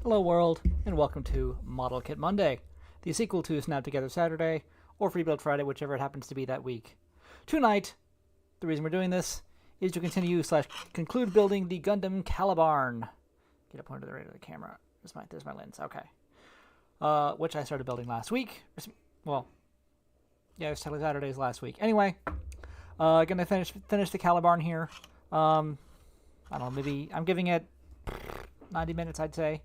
Hello world, and welcome to Model Kit Monday, the sequel to Snap Together Saturday, or Free Build Friday, whichever it happens to be that week. Tonight, the reason we're doing this is to continue/conclude building the Gundam Calibarn. Get up onto the right of the camera. There's my lens. Okay. Which I started building last week. Well, yeah, it was technically Saturday's last week. Anyway, gonna finish the Calibarn here. I don't know, maybe I'm giving it 90 minutes, I'd say.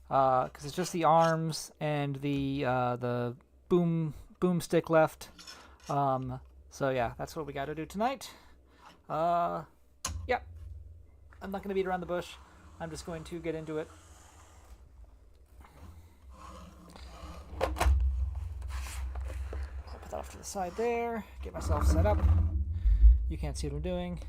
Because it's just the arms and the boomstick left. So yeah, that's what we got to do tonight. Yeah, I'm not going to beat around the bush. I'm just going to get into it. I'll put that off to the side there. Get myself set up. You can't see what I'm doing.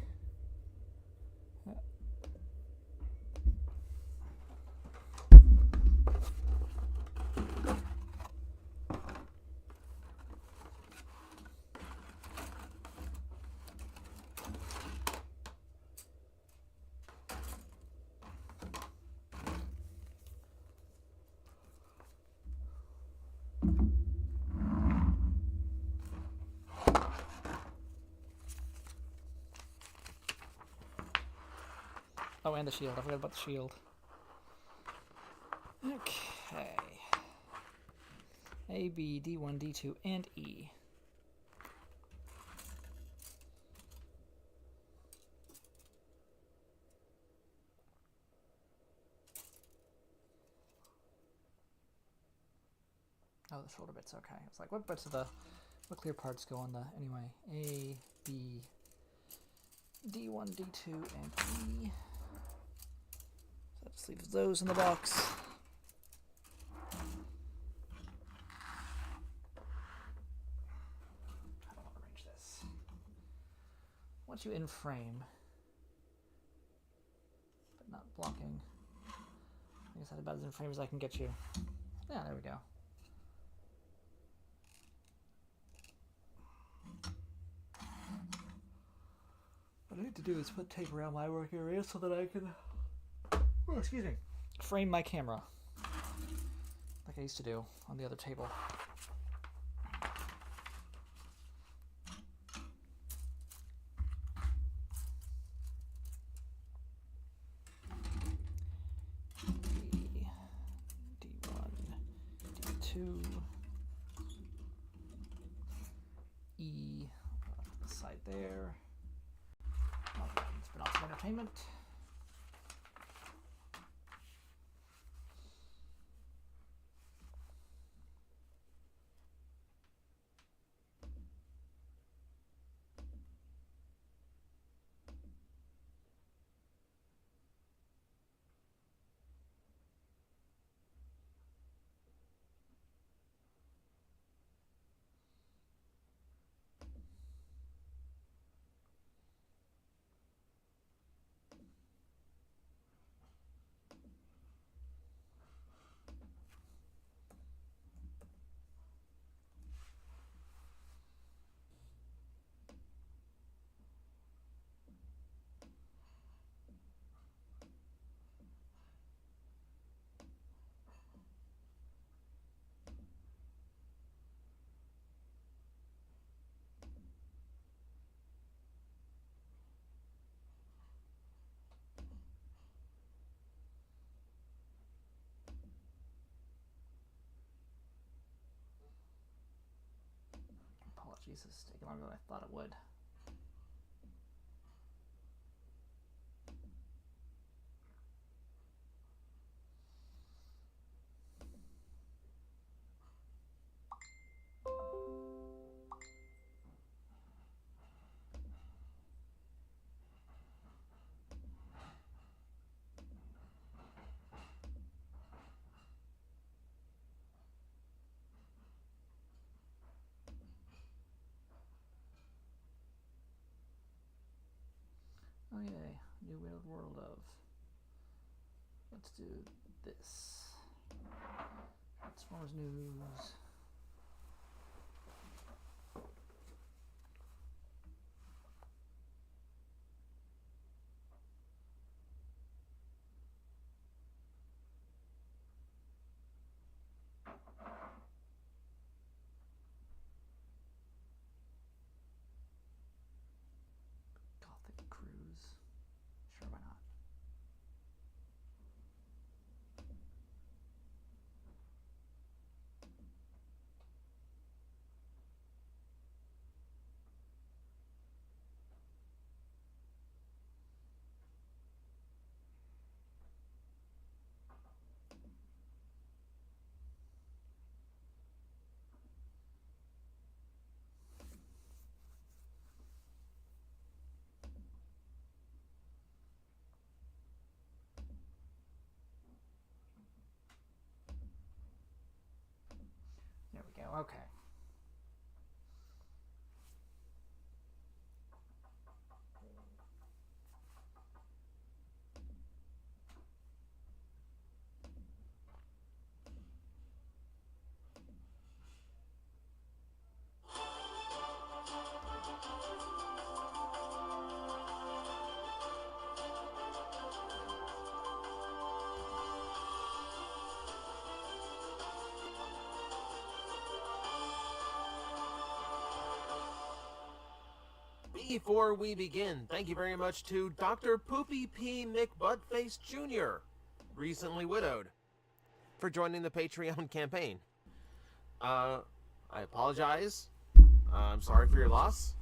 Oh, and the shield. I forgot about the shield. Okay. A, B, D1, D2, and E. Oh, the shoulder bit's okay. It's like, what clear parts go on the, anyway, A, B, D1, D2, and E. So that just leaves those in the box. How do I want to arrange this? Once you in frame, but not blocking. I guess that's about as in frame as I can get you. Yeah, there we go. What I need to do is put tape around my work area so that I can, frame my camera like I used to do on the other table. D1, D2, E, the side there. It's been awesome entertainment. Apologies, this is taking longer than I thought it would. Oh yay, new world of. Let's do this. Transformers news. Okay. Before we begin, thank you very much to Dr. Poopy P. McButtface Jr., recently widowed, for joining the Patreon campaign. I apologize. I'm sorry for your loss.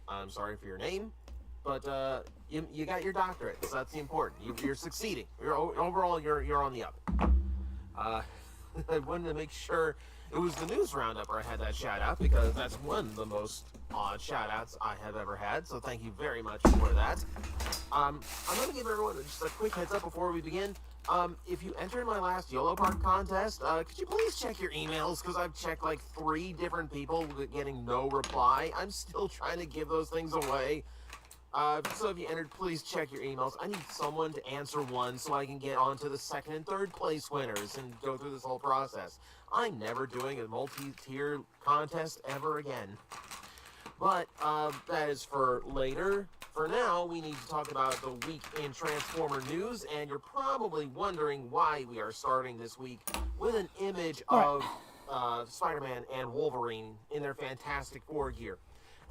I'm sorry for your name. But you got your doctorate, so that's the important. You're succeeding. Overall, you're on the up. I wanted to make sure it was the news roundup where I had that shout out, because that's one of the most odd shout outs I have ever had, so thank you very much for that. I'm going to give everyone just a quick heads up before we begin. If you entered my last YOLO Park contest, could you please check your emails, because I've checked like 3 different people getting no reply. I'm still trying to give those things away. So if you entered, please check your emails. I need someone to answer one so I can get on to the 2nd and 3rd place winners and go through this whole process. I'm never doing a multi-tier contest ever again. But that is for later. For now, we need to talk about the week in Transformer news, and you're probably wondering why we are starting this week with an image of Spider-Man and Wolverine in their Fantastic Four gear.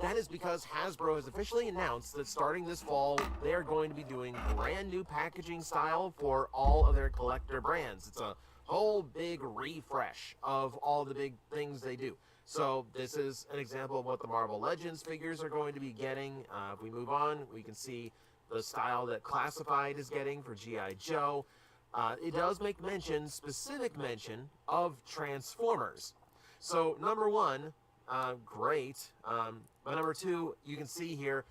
That is because Hasbro has officially announced that starting this fall, they are going to be doing brand new packaging style for all of their collector brands. It's a whole big refresh of all the big things they do. So this is an example of what the Marvel Legends figures are going to be getting. If we move on, we can see the style that Classified is getting for G.I. Joe. It does make specific mention of Transformers. So number 1, great. But number 2, you can see here,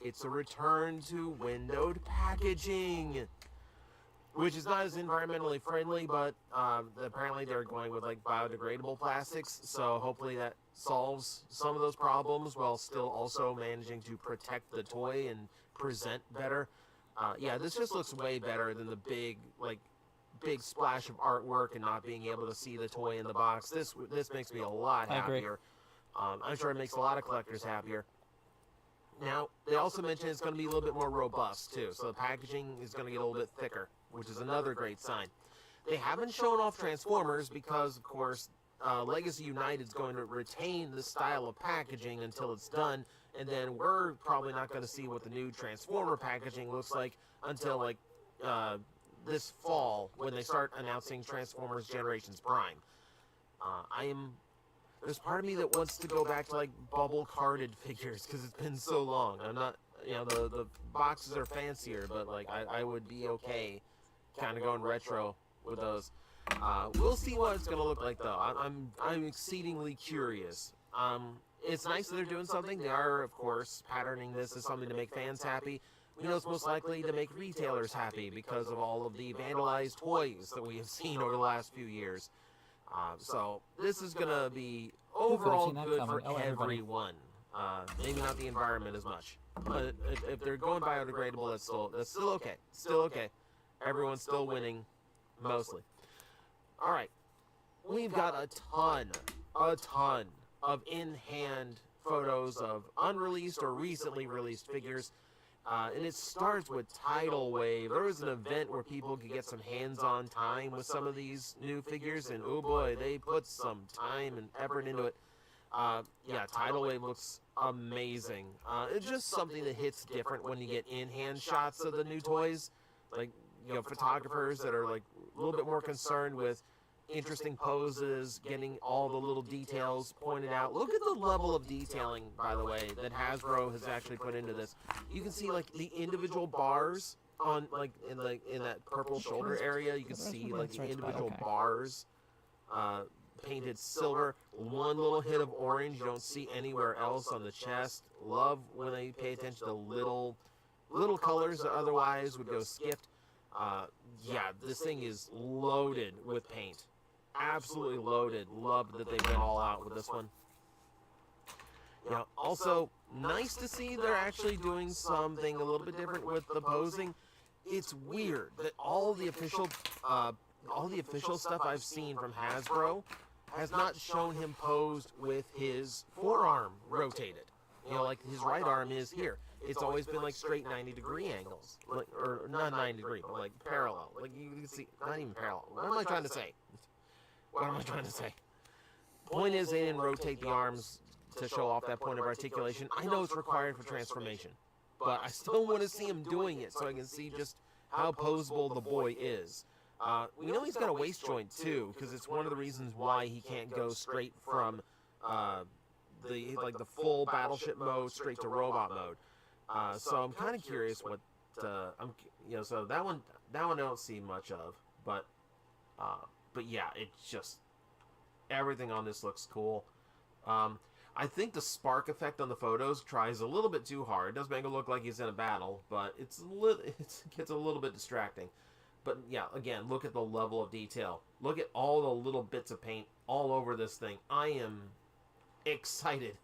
it's a return to windowed packaging, which is not as environmentally friendly, but apparently they're going with like biodegradable plastics, so hopefully that solves some of those problems while still also managing to protect the toy and present better. Yeah, this just looks way better than the big splash of artwork and not being able to see the toy in the box. This makes me a lot happier. I'm sure it makes a lot of collectors happier. Now, they also mentioned it's going to be a little bit more robust, too. So the packaging is going to get a little bit thicker, which is another great sign. They haven't shown off Transformers because, of course, Legacy United is going to retain the style of packaging until it's done. And then we're probably not going to see what the new Transformer packaging looks like until, this fall when they start announcing Transformers Generations Prime. There's part of me that wants to go back to bubble carded figures because it's been so long. I'm not, the boxes are fancier, but I would be okay kind of going retro with those. We'll see what it's gonna look like though. I'm exceedingly curious. It's nice that they're doing something. They are, of course, patterning this as something to make fans happy. We know it's most likely to make retailers happy because of all of the vandalized toys that we have seen over the last few years. So this is going to be overall good for everyone. Maybe not the environment as much. But if they're going biodegradable, that's still okay. Still okay. Everyone's still winning, mostly. Alright. We've got a ton of in-hand photos of unreleased or recently released figures. And it starts with Tidal Wave. There was an event where people could get some hands-on time with some of these new figures, and oh boy, they put some time and effort into it. Yeah, Tidal Wave looks amazing. It's just something that hits different when you get in-hand shots of the new toys. Photographers that are a little bit more concerned with interesting poses, getting all the little details pointed out. Look at the level of detailing, by the way, that Hasbro has actually put into this. You can see the individual bars on in that purple shoulder area. You can see the individual bars painted silver. One little hit of orange you don't see anywhere else on the chest. Love when they pay attention to little colors that otherwise would go skipped. Yeah, this thing is loaded with paint. absolutely loaded. Love that they went all out with this one. Yeah, also, nice to see they're actually doing something a little bit different with the posing. It's weird that all the official stuff I've seen from Hasbro has not shown him posed with his forearm rotated. You know, like his right arm is here. It's always been like straight 90-degree angles, like, or not 90-degree, but like parallel. Like you can see, not even parallel. What am I trying to say? What am I trying to say? Point is, they didn't rotate the arms to show off that point of articulation. I know it's required for transformation, but I still want to see him doing it so I can see just how poseable the boy is. We know he's got a waist joint too, because it's one of the reasons why he can't go straight from the full battleship mode straight to robot mode. So I'm kind of curious what so that one I don't see much of, but yeah, it's just everything on this looks cool. I think the spark effect on the photos tries a little bit too hard. It does make it look like he's in a battle, but it gets a little bit distracting. But yeah, again, look at the level of detail. Look at all the little bits of paint all over this thing. I am excited.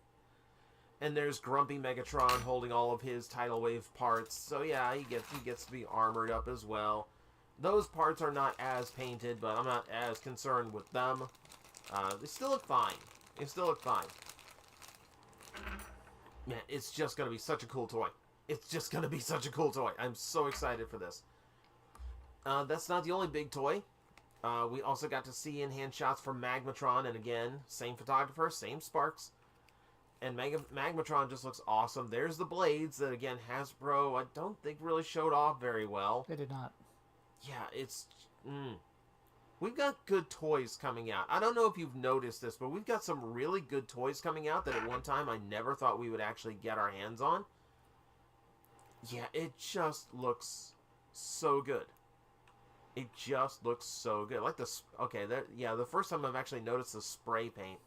And there's Grumpy Megatron holding all of his tidal wave parts. So yeah, he gets to be armored up as well. Those parts are not as painted, but I'm not as concerned with them. They still look fine. They still look fine. Man, it's just going to be such a cool toy. It's just going to be such a cool toy. I'm so excited for this. That's not the only big toy. We also got to see in-hand shots from Magmatron, and again, same photographer, same sparks. And Magmatron just looks awesome. There's the blades that, again, Hasbro, I don't think really showed off very well. They did not. Yeah, it's... We've got good toys coming out. I don't know if you've noticed this, but we've got some really good toys coming out that at one time I never thought we would actually get our hands on. Yeah, it just looks so good. It just looks so good. Like this. Okay, the first time I've actually noticed the spray paint.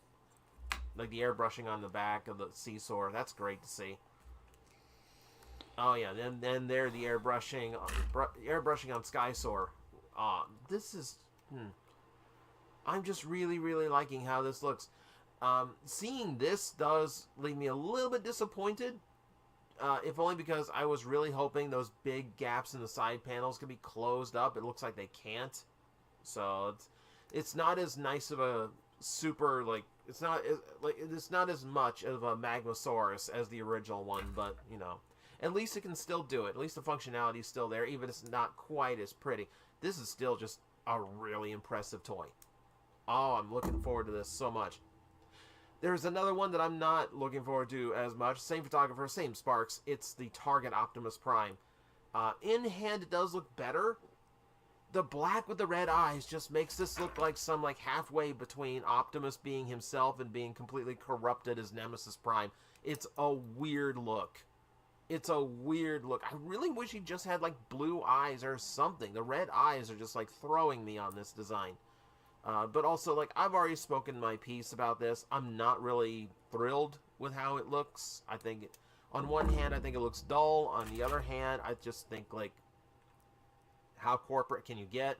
Like the airbrushing on the back of the Seesaw. That's great to see. Oh yeah, then there the airbrushing on Skysoar. This is... I'm just really, really liking how this looks. Seeing this does leave me a little bit disappointed. If only because I was really hoping those big gaps in the side panels could be closed up. It looks like they can't. So it's not as nice of a super, like, it's not as much of a Magmasaurus as the original one, but, you know, at least it can still do it. At least the functionality is still there, even if it's not quite as pretty. This is still just a really impressive toy. Oh, I'm looking forward to this so much. There's another one that I'm not looking forward to as much. Same photographer, same sparks. It's the Target Optimus Prime. In hand, it does look better. The black with the red eyes just makes this look like some halfway between Optimus being himself and being completely corrupted as Nemesis Prime. It's a weird look. It's a weird look. I really wish he just had blue eyes or something. The red eyes are just throwing me on this design. But also, I've already spoken my piece about this. I'm not really thrilled with how it looks. I think, on one hand, I think it looks dull. On the other hand, I just think, how corporate can you get?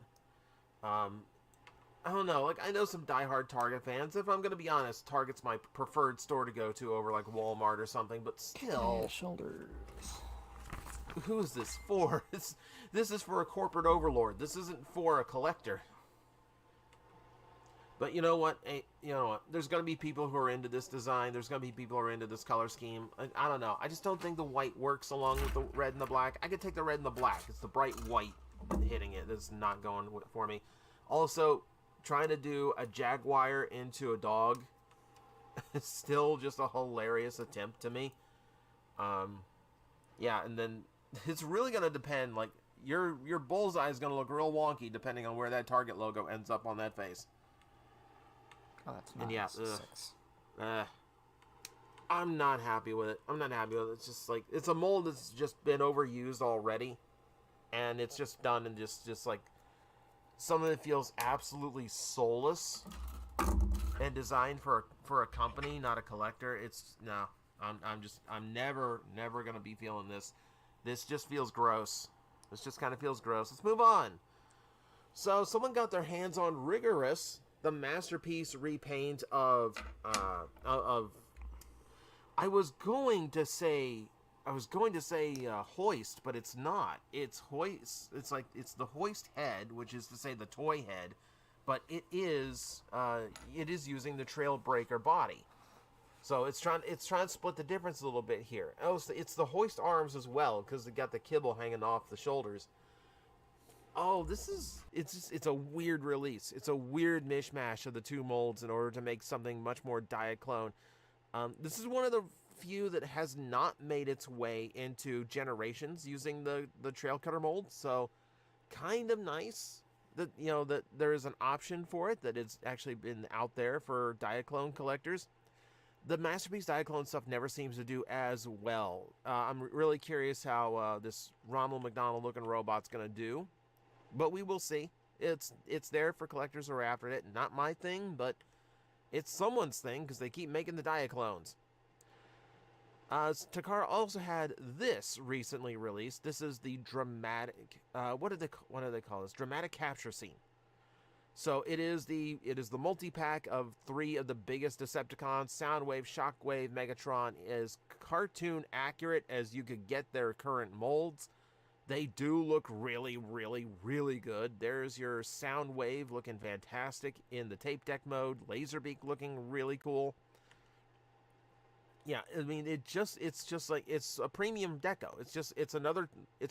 I don't know. I know some diehard Target fans. If I'm going to be honest, Target's my preferred store to go to over, Walmart or something. But still... Yeah, shoulders. Who is this for? This is for a corporate overlord. This isn't for a collector. But you know what? There's going to be people who are into this design. There's going to be people who are into this color scheme. I don't know. I just don't think the white works along with the red and the black. I could take the red and the black. It's the bright white hitting it that's not going for me. Also, trying to do a Jaguar into a dog is still just a hilarious attempt to me. Yeah, and then it's really going to depend. Your bullseye is going to look real wonky depending on where that Target logo ends up on that face. Oh, that's not. And yeah, I'm not happy with it. I'm not happy with it. It's just it's a mold that's just been overused already, and it's just done and just something that feels absolutely soulless and designed for a company, not a collector. It's no. I'm never gonna be feeling this. This just feels gross. This just kind of feels gross. Let's move on. So someone got their hands on Rigorous. the masterpiece repaint of I was going to say hoist, but it's not. It's hoist. It's like it's the hoist head, which is to say the toy head, but it is using the Trailbreaker body. So it's trying to split the difference a little bit here. Oh, it's the hoist arms as well because they got the kibble hanging off the shoulders. Oh, it's a weird release. It's a weird mishmash of the two molds in order to make something much more Diaclone. This is one of the few that has not made its way into Generations using the Trail Cutter mold. So, kind of nice that that there is an option for it, that it's actually been out there for Diaclone collectors. The Masterpiece Diaclone stuff never seems to do as well. I'm really curious how this Ronald McDonald looking robot's going to do. But we will see. It's there for collectors who are after it. Not my thing, but it's someone's thing because they keep making the Diaclones. Takara also had this recently released. This is the dramatic. What do they call this? Dramatic capture scene. So it is the multi-pack of 3 of the biggest Decepticons. Soundwave, Shockwave, Megatron, as cartoon accurate as you could get their current molds. They do look really, really, really good. There's your Soundwave looking fantastic in the tape deck mode. Laserbeak looking really cool. Yeah, I mean, it's just like, it's a premium deco. It's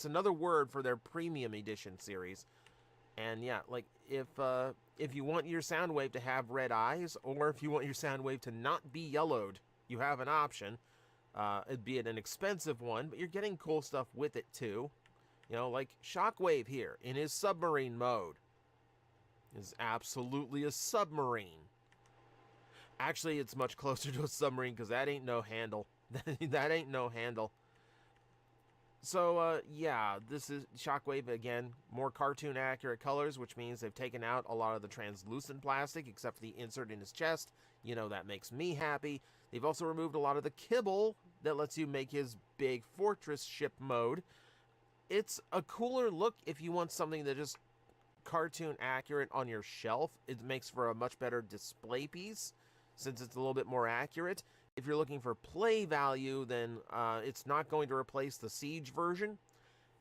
another word for their premium edition series. And yeah, like if you want your Soundwave to have red eyes, or if you want your Soundwave to not be yellowed, you have an option. It'd be an expensive one, but you're getting cool stuff with it too. Like Shockwave here in his submarine mode is absolutely a submarine. Actually, it's much closer to a submarine because that ain't no handle. That ain't no handle. So, yeah, this is Shockwave again. More cartoon accurate colors, which means they've taken out a lot of the translucent plastic, except for the insert in his chest. That makes me happy. They've also removed a lot of the kibble that lets you make his big fortress ship mode. It's a cooler look if you want something that is cartoon accurate on your shelf. It makes for a much better display piece, since it's a little bit more accurate. If you're looking for play value, then it's not going to replace the Siege version.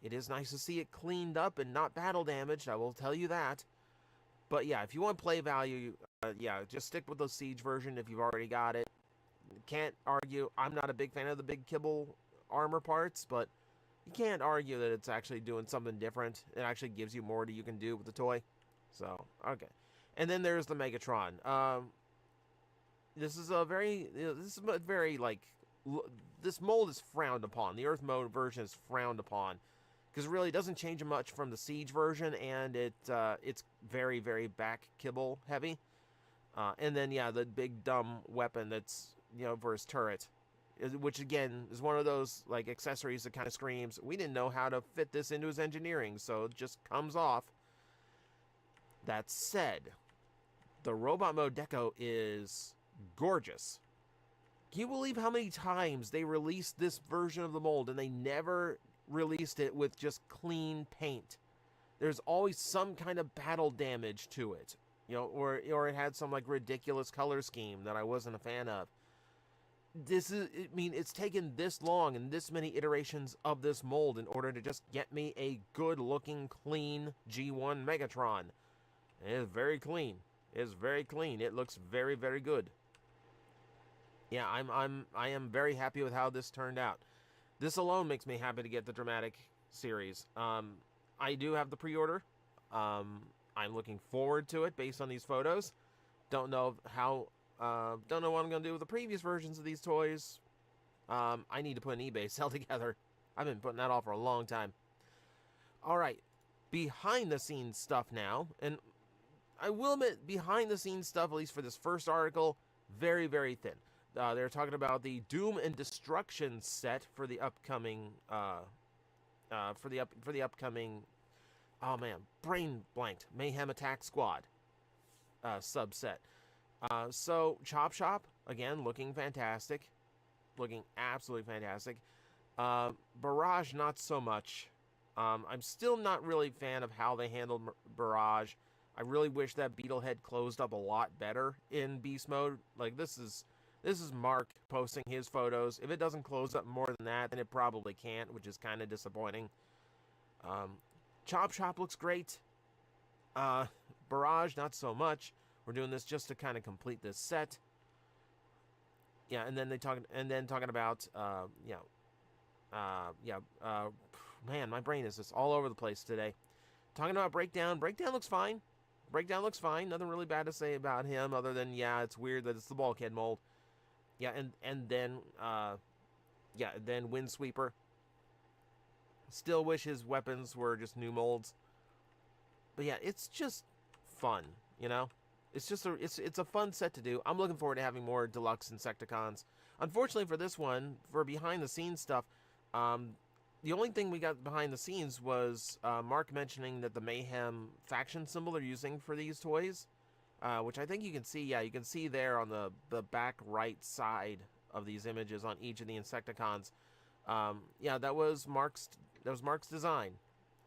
It is nice to see it cleaned up and not battle damaged, I will tell you that. But yeah, if you want play value, yeah, just stick with the Siege version if you've already got it. Can't argue. I'm not a big fan of the big kibble armor parts, but you can't argue that it's actually doing something different. It actually gives you more that you can do with the toy. So, okay. And then there's the Megatron. This is very, like, this mold is frowned upon. The Earth mode version is frowned upon because it really doesn't change much from the Siege version, and it's very, very back kibble heavy. And then, yeah, the big dumb weapon that's, for his turret, which again is one of those like accessories that kind of screams, we didn't know how to fit this into his engineering, so it just comes off. That said, the robot mode deco is gorgeous. Can you believe how many times they released this version of the mold and they never released it with just clean paint? There's always some kind of battle damage to it, or it had some like ridiculous color scheme that I wasn't a fan of. It's taken this long and this many iterations of this mold in order to just get me a good looking, clean G1 Megatron. It is very clean. It's very clean. It looks very, very good. Yeah, I am very happy with how this turned out. This alone makes me happy to get the dramatic series. I do have the pre-order. I'm looking forward to it based on these photos. Don't know what I'm going to do with the previous versions of these toys. I need to put an eBay sale together. I've been putting that off for a long time. Alright, behind the scenes stuff now. And I will admit, behind the scenes stuff, at least for this first article, very, very thin. They're talking about the Doom and Destruction set for the upcoming, upcoming, oh man, brain blanked, Mayhem Attack Squad subset. So, Chop Shop, again, looking fantastic. Looking absolutely fantastic. Barrage, not so much. I'm still not really a fan of how they handled Barrage. I really wish that beetle head closed up a lot better in beast mode. Like, this is Mark posting his photos. If it doesn't close up more than that, then it probably can't, which is kind of disappointing. Chop Shop looks great. Barrage, not so much. We're doing this just to kind of complete this set. Yeah, and then talking about man, my brain is just all over the place today. Talking about Breakdown. Breakdown looks fine. Breakdown looks fine. Nothing really bad to say about him other than, yeah, it's weird that it's the bulkhead mold. Yeah, and then Windsweeper. Still wish his weapons were just new molds. But yeah, it's just fun, you know? It's just it's a fun set to do. I'm looking forward to having more deluxe Insecticons. Unfortunately for this one, for behind the scenes stuff, the only thing we got behind the scenes was Mark mentioning that the Mayhem faction symbol they're using for these toys, which I think you can see. Yeah, you can see there on the back right side of these images on each of the Insecticons. Yeah, that was Mark's design,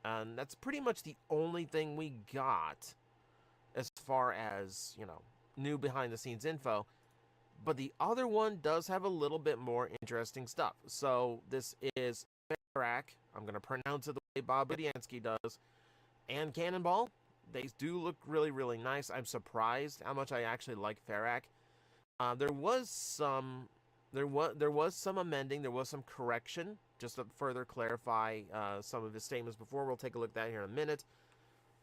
and that's pretty much the only thing we got as far as, you know, new behind the scenes info. But the other one does have a little bit more interesting stuff. So this is Ferak. I'm going to pronounce it the way Bob Budiansky does. And Cannonball. They do look really, really nice. I'm surprised how much I actually like Ferak. There was some amending. There was some correction, just to further clarify some of his statements before. We'll take a look at that here in a minute.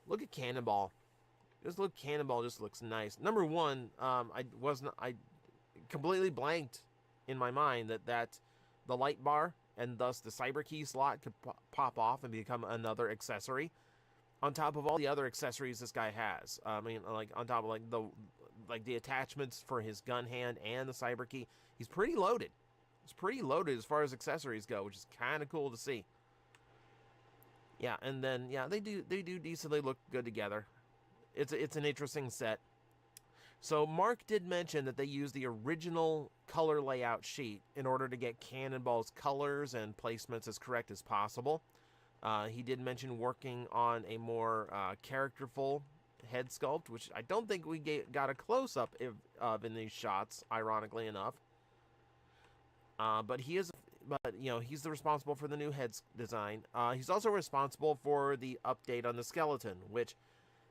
Look at Cannonball. Cannonball just looks nice. Number one, I completely blanked in my mind that the light bar and thus the cyber key slot could pop off and become another accessory on top of all the other accessories this guy has. I mean, like on top of the attachments for his gun hand and the cyber key, he's pretty loaded. It's pretty loaded as far as accessories go, which is kind of cool to see. Yeah, and then yeah, they do decently look good together. It's an interesting set. So Mark did mention that they used the original color layout sheet in order to get Cannonball's colors and placements as correct as possible. He did mention working on a more characterful head sculpt, which I don't think we got a close-up of in these shots, ironically enough. But he's the responsible for the new head design. He's also responsible for the update on the skeleton, which,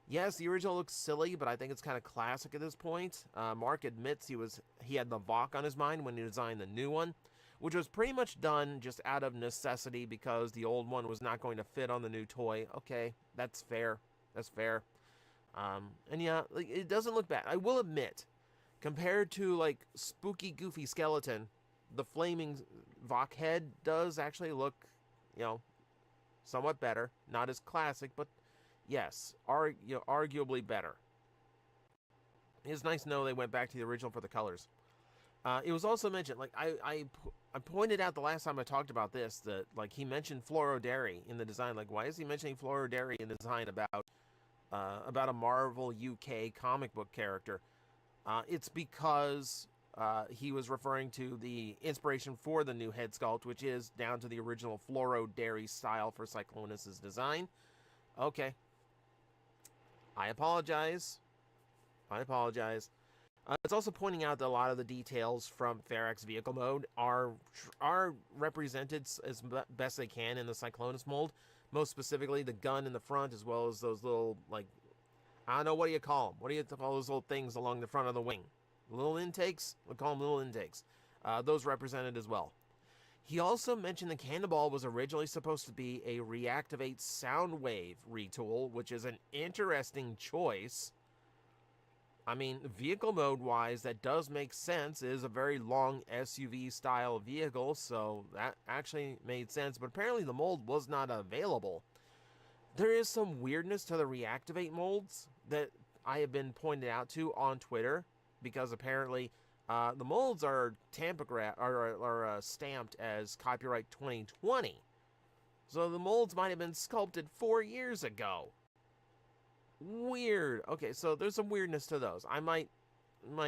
yes, the original looks silly, but I think it's kind of classic at this point. Mark admits he had the Vok on his mind when he designed the new one, which was pretty much done just out of necessity because the old one was not going to fit on the new toy. Okay, that's fair. That's fair. And yeah, like, it doesn't look bad. I will admit, compared to like spooky, goofy skeleton, the flaming Vok head does actually look, you know, somewhat better. Not as classic, but yes, arguably better. It's nice to know they went back to the original for the colors. It was also mentioned, like I pointed out the last time I talked about this, that like he mentioned Florodary in the design. Like, why is he mentioning Florodary in the design about a Marvel UK comic book character? It's because he was referring to the inspiration for the new head sculpt, which is down to the original Florodary style for Cyclonus's design. Okay. I apologize. It's also pointing out that a lot of the details from Ferak's vehicle mode are represented as best they can in the Cyclonus mold. Most specifically, the gun in the front, as well as those little, like, I don't know, what do you call them? What do you call those little things along the front of the wing? Little intakes? We'll call them little intakes. Those represented as well. He also mentioned the Cannonball was originally supposed to be a Reactivate Soundwave retool, which is an interesting choice. I mean, vehicle mode-wise, that does make sense. It is a very long SUV-style vehicle, so that actually made sense. But apparently the mold was not available. There is some weirdness to the Reactivate molds that I have been pointed out to on Twitter, because apparently the molds are stamped as copyright 2020. So the molds might have been sculpted 4 years ago. Weird. Okay, so there's some weirdness to those. I might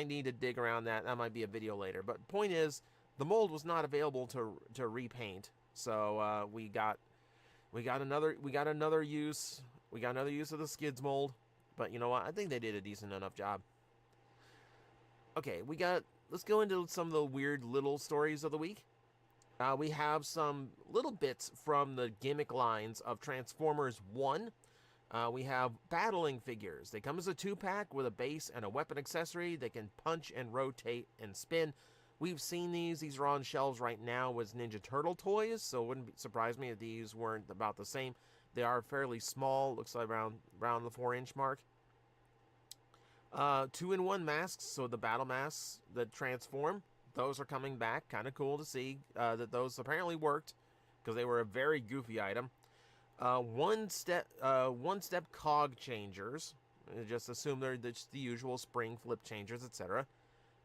need to dig around that. That might be a video later. But point is, the mold was not available to repaint. So we got another use. We got another use of the Skids mold. But you know what? I think they did a decent enough job. Okay, let's go into some of the weird little stories of the week. We have some little bits from the gimmick lines of Transformers 1. We have battling figures. They come as a 2-pack with a base and a weapon accessory. They can punch and rotate and spin. We've seen these. These are on shelves right now as Ninja Turtle toys, so it wouldn't surprise me if these weren't about the same. They are fairly small. Looks like around the 4-inch mark. 2-in-1 masks, so the battle masks that transform. Those are coming back. Kind of cool to see that those apparently worked, because they were a very goofy item. One-step cog changers. Just assume they're just the usual spring flip changers, etc.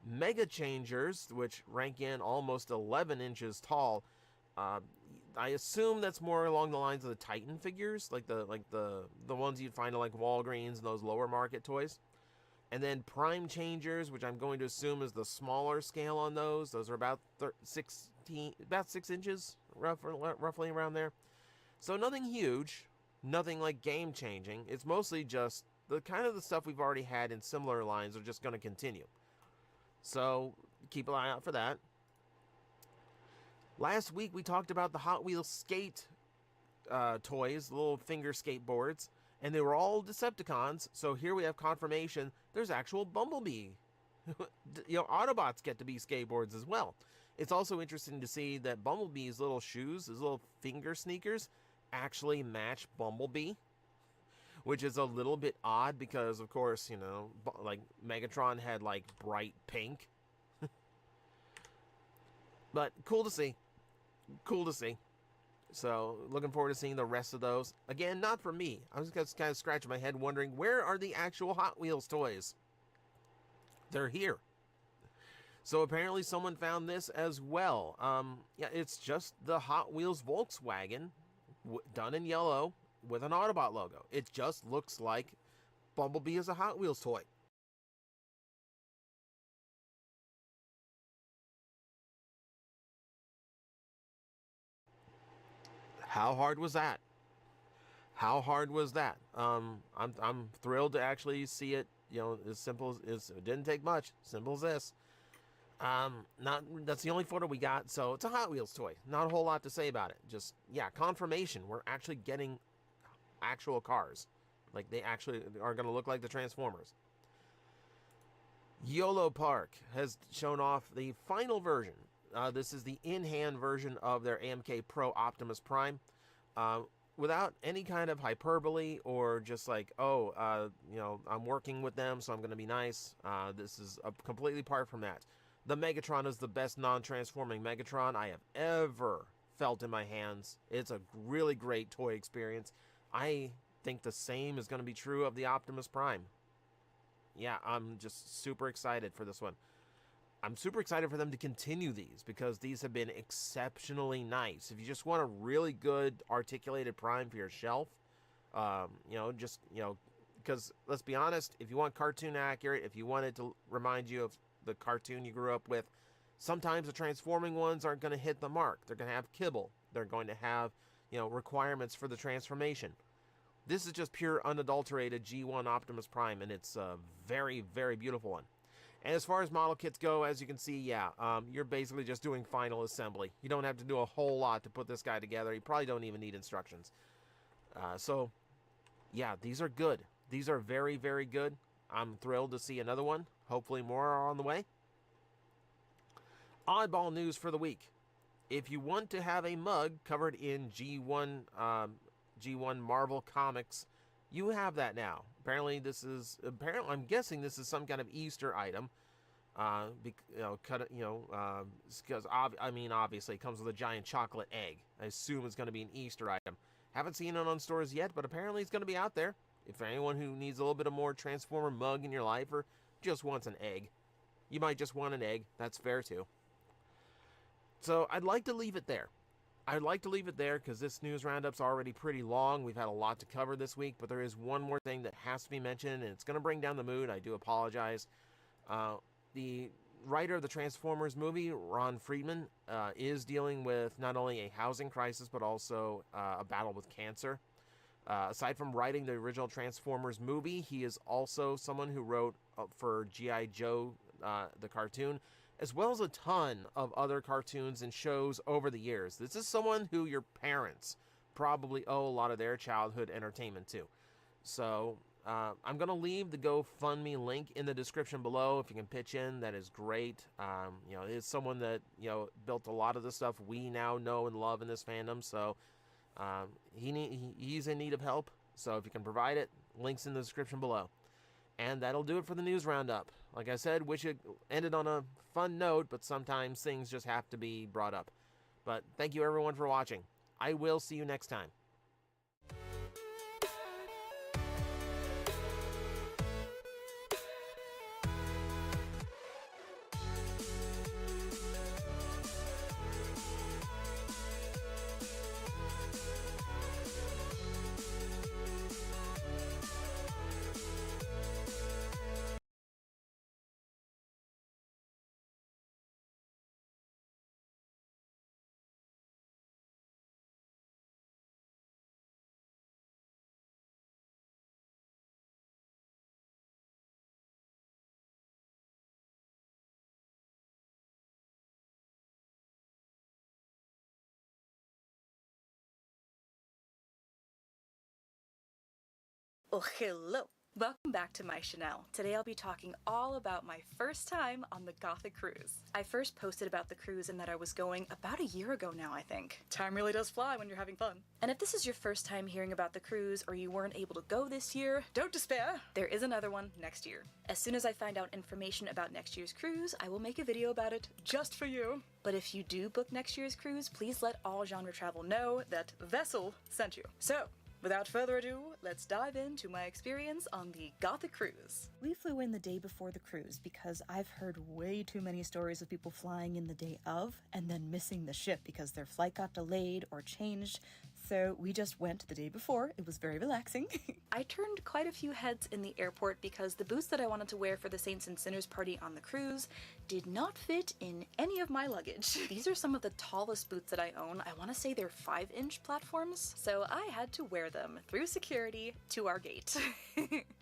Mega changers, which rank in almost 11 inches tall. I assume that's more along the lines of the Titan figures, like the ones you'd find at like Walgreens and those lower market toys. And then prime changers, which I'm going to assume is the smaller scale on those. Those are about 6 inches, roughly around there. So nothing huge, nothing like game changing. It's mostly just the kind of the stuff we've already had in similar lines are just going to continue. So keep an eye out for that. Last week we talked about the Hot Wheels skate toys, little finger skateboards. And they were all Decepticons, so here we have confirmation there's actual Bumblebee. Autobots get to be skateboards as well. It's also interesting to see that Bumblebee's little shoes, his little finger sneakers, actually match Bumblebee, which is a little bit odd because, of course, like Megatron had like bright pink. But cool to see. Cool to see. So, looking forward to seeing the rest of those. Again, not for me. I was just kind of scratching my head wondering, where are the actual Hot Wheels toys? They're here. So, apparently someone found this as well. Yeah, it's just the Hot Wheels Volkswagen, done in yellow, with an Autobot logo. It just looks like Bumblebee is a Hot Wheels toy. How hard was that? How hard was that? I'm thrilled to actually see it. As simple as it didn't take much. Simple as this. That's the only photo we got. So it's a Hot Wheels toy. Not a whole lot to say about it. Just confirmation. We're actually getting actual cars. Like they actually are going to look like the Transformers. YOLO Park has shown off the final version. This is the in-hand version of their AMK Pro Optimus Prime. Without any kind of hyperbole or just like, I'm working with them, so I'm going to be nice. This is completely apart from that. The Megatron is the best non-transforming Megatron I have ever felt in my hands. It's a really great toy experience. I think the same is going to be true of the Optimus Prime. Yeah, I'm just super excited for this one. I'm super excited for them to continue these because these have been exceptionally nice. If you just want a really good articulated Prime for your shelf, because let's be honest, if you want cartoon accurate, if you want it to remind you of the cartoon you grew up with, sometimes the transforming ones aren't going to hit the mark. They're going to have kibble. They're going to have, requirements for the transformation. This is just pure unadulterated G1 Optimus Prime, and it's a very, very beautiful one. And as far as model kits go, as you can see, you're basically just doing final assembly. You don't have to do a whole lot to put this guy together. You probably don't even need instructions. These are good. These are very, very good. I'm thrilled to see another one. Hopefully more are on the way. Oddball news for the week. If you want to have a mug covered in G1 Marvel Comics, you have that now. Apparently, I'm guessing this is some kind of Easter item. Because obviously it comes with a giant chocolate egg. I assume it's going to be an Easter item. Haven't seen it on stores yet, but apparently it's going to be out there. If anyone who needs a little bit of more Transformer mug in your life or just wants an egg, you might just want an egg. That's fair too. So I'd like to leave it there. I'd like to leave it there because this news roundup's already pretty long. We've had a lot to cover this week, but there is one more thing that has to be mentioned, and it's going to bring down the mood. I do apologize. The writer of the Transformers movie, Ron Friedman, is dealing with not only a housing crisis, but also a battle with cancer. Aside from writing the original Transformers movie, he is also someone who wrote for G.I. Joe, the cartoon, as well as a ton of other cartoons and shows over the years. This is someone who your parents probably owe a lot of their childhood entertainment to. So I'm going to leave the GoFundMe link in the description below. If you can pitch in, that is great. It's someone that, built a lot of the stuff we now know and love in this fandom. So he's in need of help. So if you can provide it, links in the description below. And that'll do it for the news roundup. Like I said, wish it ended on a fun note, but sometimes things just have to be brought up. But thank you everyone for watching. I will see you next time. Oh, hello! Welcome back to my channel. Today I'll be talking all about my first time on the Gothic cruise. I first posted about the cruise and that I was going about a year ago now, I think. Time really does fly when you're having fun. And if this is your first time hearing about the cruise or you weren't able to go this year, don't despair! There is another one next year. As soon as I find out information about next year's cruise, I will make a video about it just for you. But if you do book next year's cruise, please let all genre travel know that Vessel sent you. So, without further ado, let's dive into my experience on the Gothic cruise. We flew in the day before the cruise because I've heard way too many stories of people flying in the day of and then missing the ship because their flight got delayed or changed. So we just went the day before. It was very relaxing. I turned quite a few heads in the airport because the boots that I wanted to wear for the Saints and Sinners party on the cruise did not fit in any of my luggage. These are some of the tallest boots that I own. I want to say they're 5-inch platforms, so I had to wear them through security to our gate.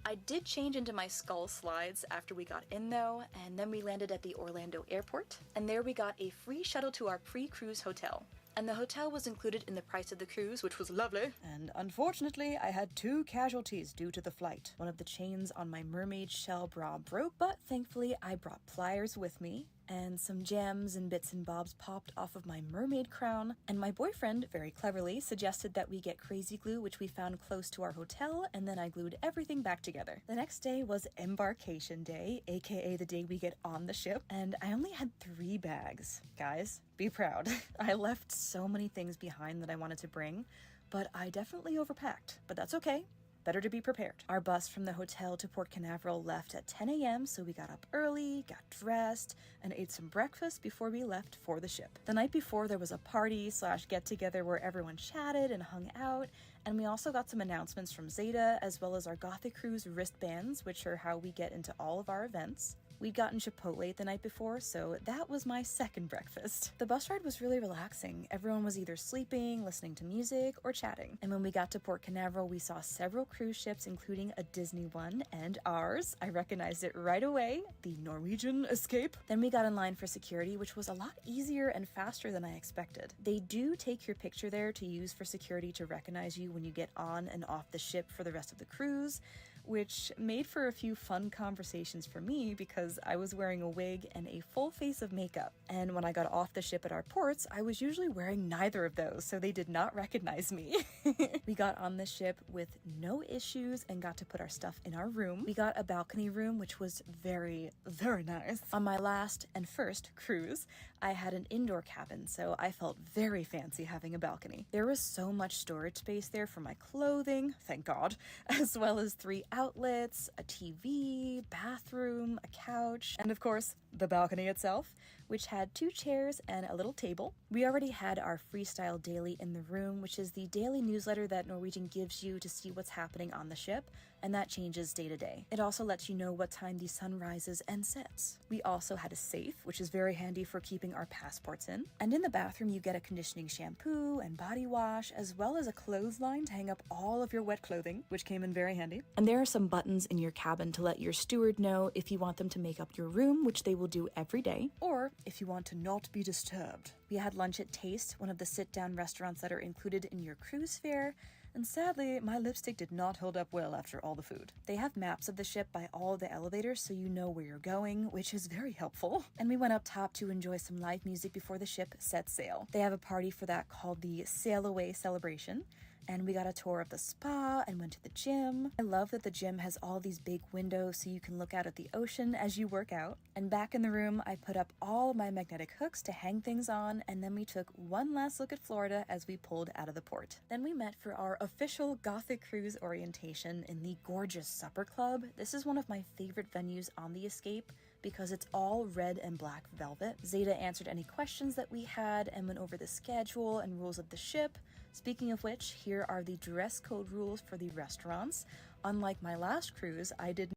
I did change into my skull slides after we got in though, and then we landed at the Orlando airport, and there we got a free shuttle to our pre-cruise hotel. And the hotel was included in the price of the cruise, which was lovely. And unfortunately, I had 2 casualties due to the flight. One of the chains on my mermaid shell bra broke, but thankfully I brought pliers with me, and some gems and bits and bobs popped off of my mermaid crown, and my boyfriend, very cleverly, suggested that we get crazy glue, which we found close to our hotel, and then I glued everything back together. The next day was embarkation day, aka the day we get on the ship, and I only had 3 bags. Guys, be proud. I left so many things behind that I wanted to bring, but I definitely overpacked, but that's okay. Better to be prepared. Our bus from the hotel to Port Canaveral left at 10 a.m., so we got up early, got dressed, and ate some breakfast before we left for the ship. The night before, there was a party / get-together where everyone chatted and hung out, and we also got some announcements from Zeta, as well as our Gothic Cruise wristbands, which are how we get into all of our events. We'd gotten Chipotle the night before, so that was my second breakfast. The bus ride was really relaxing. Everyone was either sleeping, listening to music, or chatting. And when we got to Port Canaveral, we saw several cruise ships, including a Disney one, and ours. I recognized it right away, the Norwegian Escape. Then we got in line for security, which was a lot easier and faster than I expected. They do take your picture there to use for security to recognize you when you get on and off the ship for the rest of the cruise, which made for a few fun conversations for me because I was wearing a wig and a full face of makeup. And when I got off the ship at our ports, I was usually wearing neither of those, so they did not recognize me. We got on the ship with no issues and got to put our stuff in our room. We got a balcony room, which was very, very nice. On my last and first cruise, I had an indoor cabin, so I felt very fancy having a balcony. There was so much storage space there for my clothing, thank God, as well as 3 outlets, a TV, bathroom, a couch, and of course, the balcony itself, which had 2 chairs and a little table. We already had our Freestyle Daily in the room, which is the daily newsletter that Norwegian gives you to see what's happening on the ship. and that changes day to day. It also lets you know what time the sun rises and sets. We also had a safe, which is very handy for keeping our passports in. And in the bathroom, you get a conditioning shampoo and body wash, as well as a clothesline to hang up all of your wet clothing, which came in very handy. And there are some buttons in your cabin to let your steward know if you want them to make up your room, which they will do every day, or if you want to not be disturbed. We had lunch at Taste, one of the sit-down restaurants that are included in your cruise fare, and sadly, my lipstick did not hold up well after all the food. They have maps of the ship by all of the elevators so you know where you're going, which is very helpful. And we went up top to enjoy some live music before the ship set sail. They have a party for that called the Sail Away Celebration. And we got a tour of the spa and went to the gym. I love that the gym has all these big windows so you can look out at the ocean as you work out. And back in the room, I put up all of my magnetic hooks to hang things on, and then we took one last look at Florida as we pulled out of the port. Then we met for our official Gothic Cruise orientation in the gorgeous Supper Club. This is one of my favorite venues on the Escape because it's all red and black velvet. Zeta answered any questions that we had and went over the schedule and rules of the ship. Speaking of which, here are the dress code rules for the restaurants. Unlike my last cruise, I did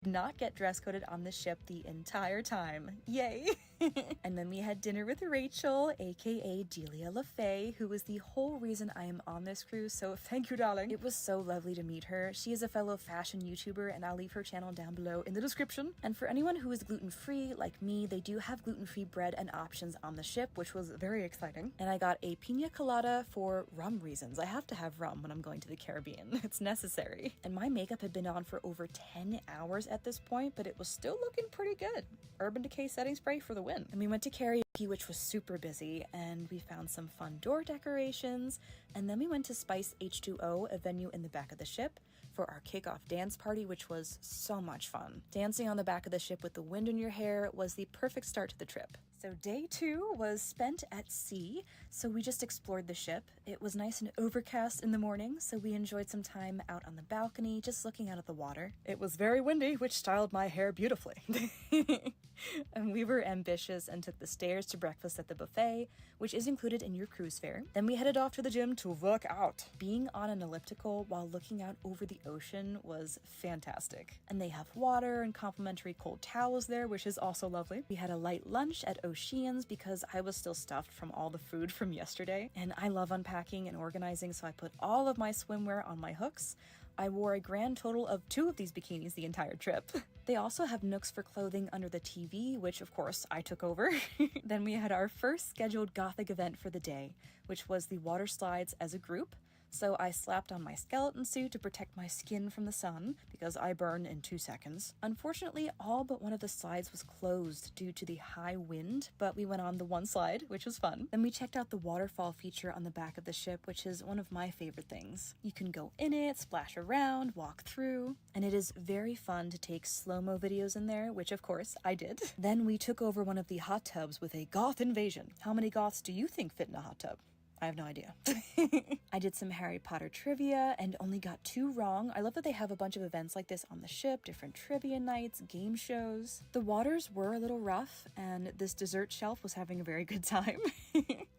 not get dress coded on the ship the entire time. Yay! And then we had dinner with Rachel, aka Delia LaFay, who was the whole reason I am on this cruise, so thank you, darling. It was so lovely to meet her. She is a fellow fashion YouTuber, and I'll leave her channel down below in the description. And for anyone who is gluten-free, like me, they do have gluten-free bread and options on the ship, which was very exciting. And I got a pina colada for rum reasons. I have to have rum when I'm going to the Caribbean. It's necessary. And my makeup had been on for over 10 hours at this point, but it was still looking pretty good. Urban Decay setting spray for the win. And we went to karaoke, which was super busy, and we found some fun door decorations, and then we went to Spice H2O, a venue in the back of the ship, for our kickoff dance party, which was so much fun. Dancing on the back of the ship with the wind in your hair was the perfect start to the trip. So day 2 was spent at sea, so we just explored the ship. It was nice and overcast in the morning, so we enjoyed some time out on the balcony, just looking out at the water. It was very windy, which styled my hair beautifully. And we were ambitious and took the stairs to breakfast at the buffet, which is included in your cruise fare. Then we headed off to the gym to work out. Being on an elliptical while looking out over the ocean was fantastic. And they have water and complimentary cold towels there, which is also lovely. We had a light lunch at Oceans because I was still stuffed from all the food from yesterday. And I love unpacking and organizing, so I put all of my swimwear on my hooks. I wore a grand total of 2 of these bikinis the entire trip. They also have nooks for clothing under the TV, which of course I took over. Then we had our first scheduled Gothic event for the day, which was the water slides as a group. So I slapped on my skeleton suit to protect my skin from the sun, because I burn in 2 seconds. Unfortunately, all but one of the slides was closed due to the high wind, but we went on the one slide, which was fun. Then we checked out the waterfall feature on the back of the ship, which is one of my favorite things. You can go in it, splash around, walk through, and it is very fun to take slow-mo videos in there, which of course I did. Then we took over one of the hot tubs with a goth invasion. How many goths do you think fit in a hot tub? I have no idea. I did some Harry Potter trivia and only got 2 wrong. I love that they have a bunch of events like this on the ship, different trivia nights, game shows. The waters were a little rough, and this dessert shelf was having a very good time.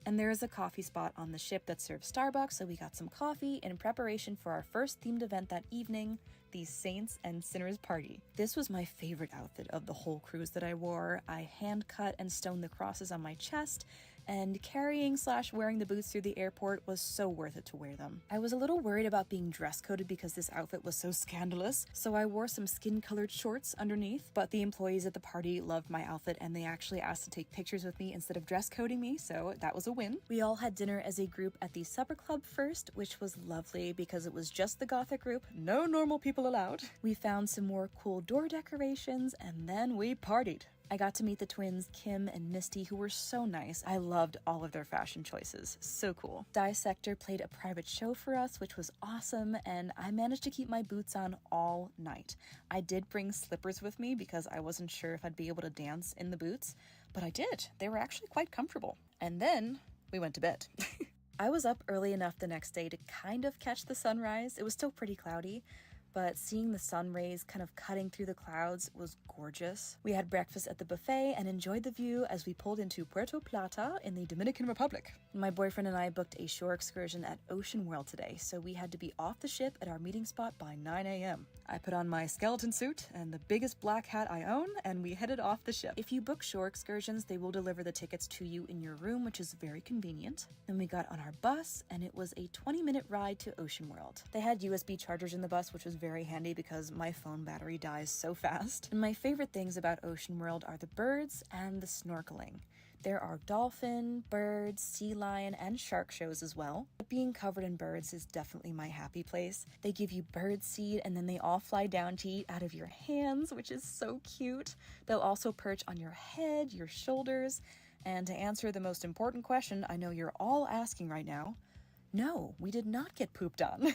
And there is a coffee spot on the ship that serves Starbucks, so we got some coffee in preparation for our first themed event that evening, the Saints and Sinners Party. This was my favorite outfit of the whole cruise that I wore. I hand cut and stoned the crosses on my chest, and carrying/wearing the boots through the airport was so worth it to wear them. I was a little worried about being dress coded because this outfit was so scandalous, so I wore some skin-colored shorts underneath, but the employees at the party loved my outfit and they actually asked to take pictures with me instead of dress coding me, so that was a win. We all had dinner as a group at the supper club first, which was lovely because it was just the Gothic group, no normal people allowed. We found some more cool door decorations and then we partied. I got to meet the twins Kim and Misty, who were so nice. I loved all of their fashion choices. So cool. Dissector played a private show for us, which was awesome, and I managed to keep my boots on all night. I did bring slippers with me because I wasn't sure if I'd be able to dance in the boots, but I did. They were actually quite comfortable. And then we went to bed. I was up early enough the next day to kind of catch the sunrise. It was still pretty cloudy, but seeing the sun rays kind of cutting through the clouds was gorgeous. We had breakfast at the buffet and enjoyed the view as we pulled into Puerto Plata in the Dominican Republic. My boyfriend and I booked a shore excursion at Ocean World today, so we had to be off the ship at our meeting spot by 9 a.m. I put on my skeleton suit and the biggest black hat I own, and we headed off the ship. If you book shore excursions, they will deliver the tickets to you in your room, which is very convenient. Then we got on our bus, and it was a 20-minute ride to Ocean World. They had USB chargers in the bus, which was very handy because my phone battery dies so fast. And my favorite things about Ocean World are the birds and the snorkeling. There are dolphin, bird, sea lion, and shark shows as well. But being covered in birds is definitely my happy place. They give you bird seed and then they all fly down to eat out of your hands, which is so cute. They'll also perch on your head, your shoulders. And to answer the most important question I know you're all asking right now, no, we did not get pooped on.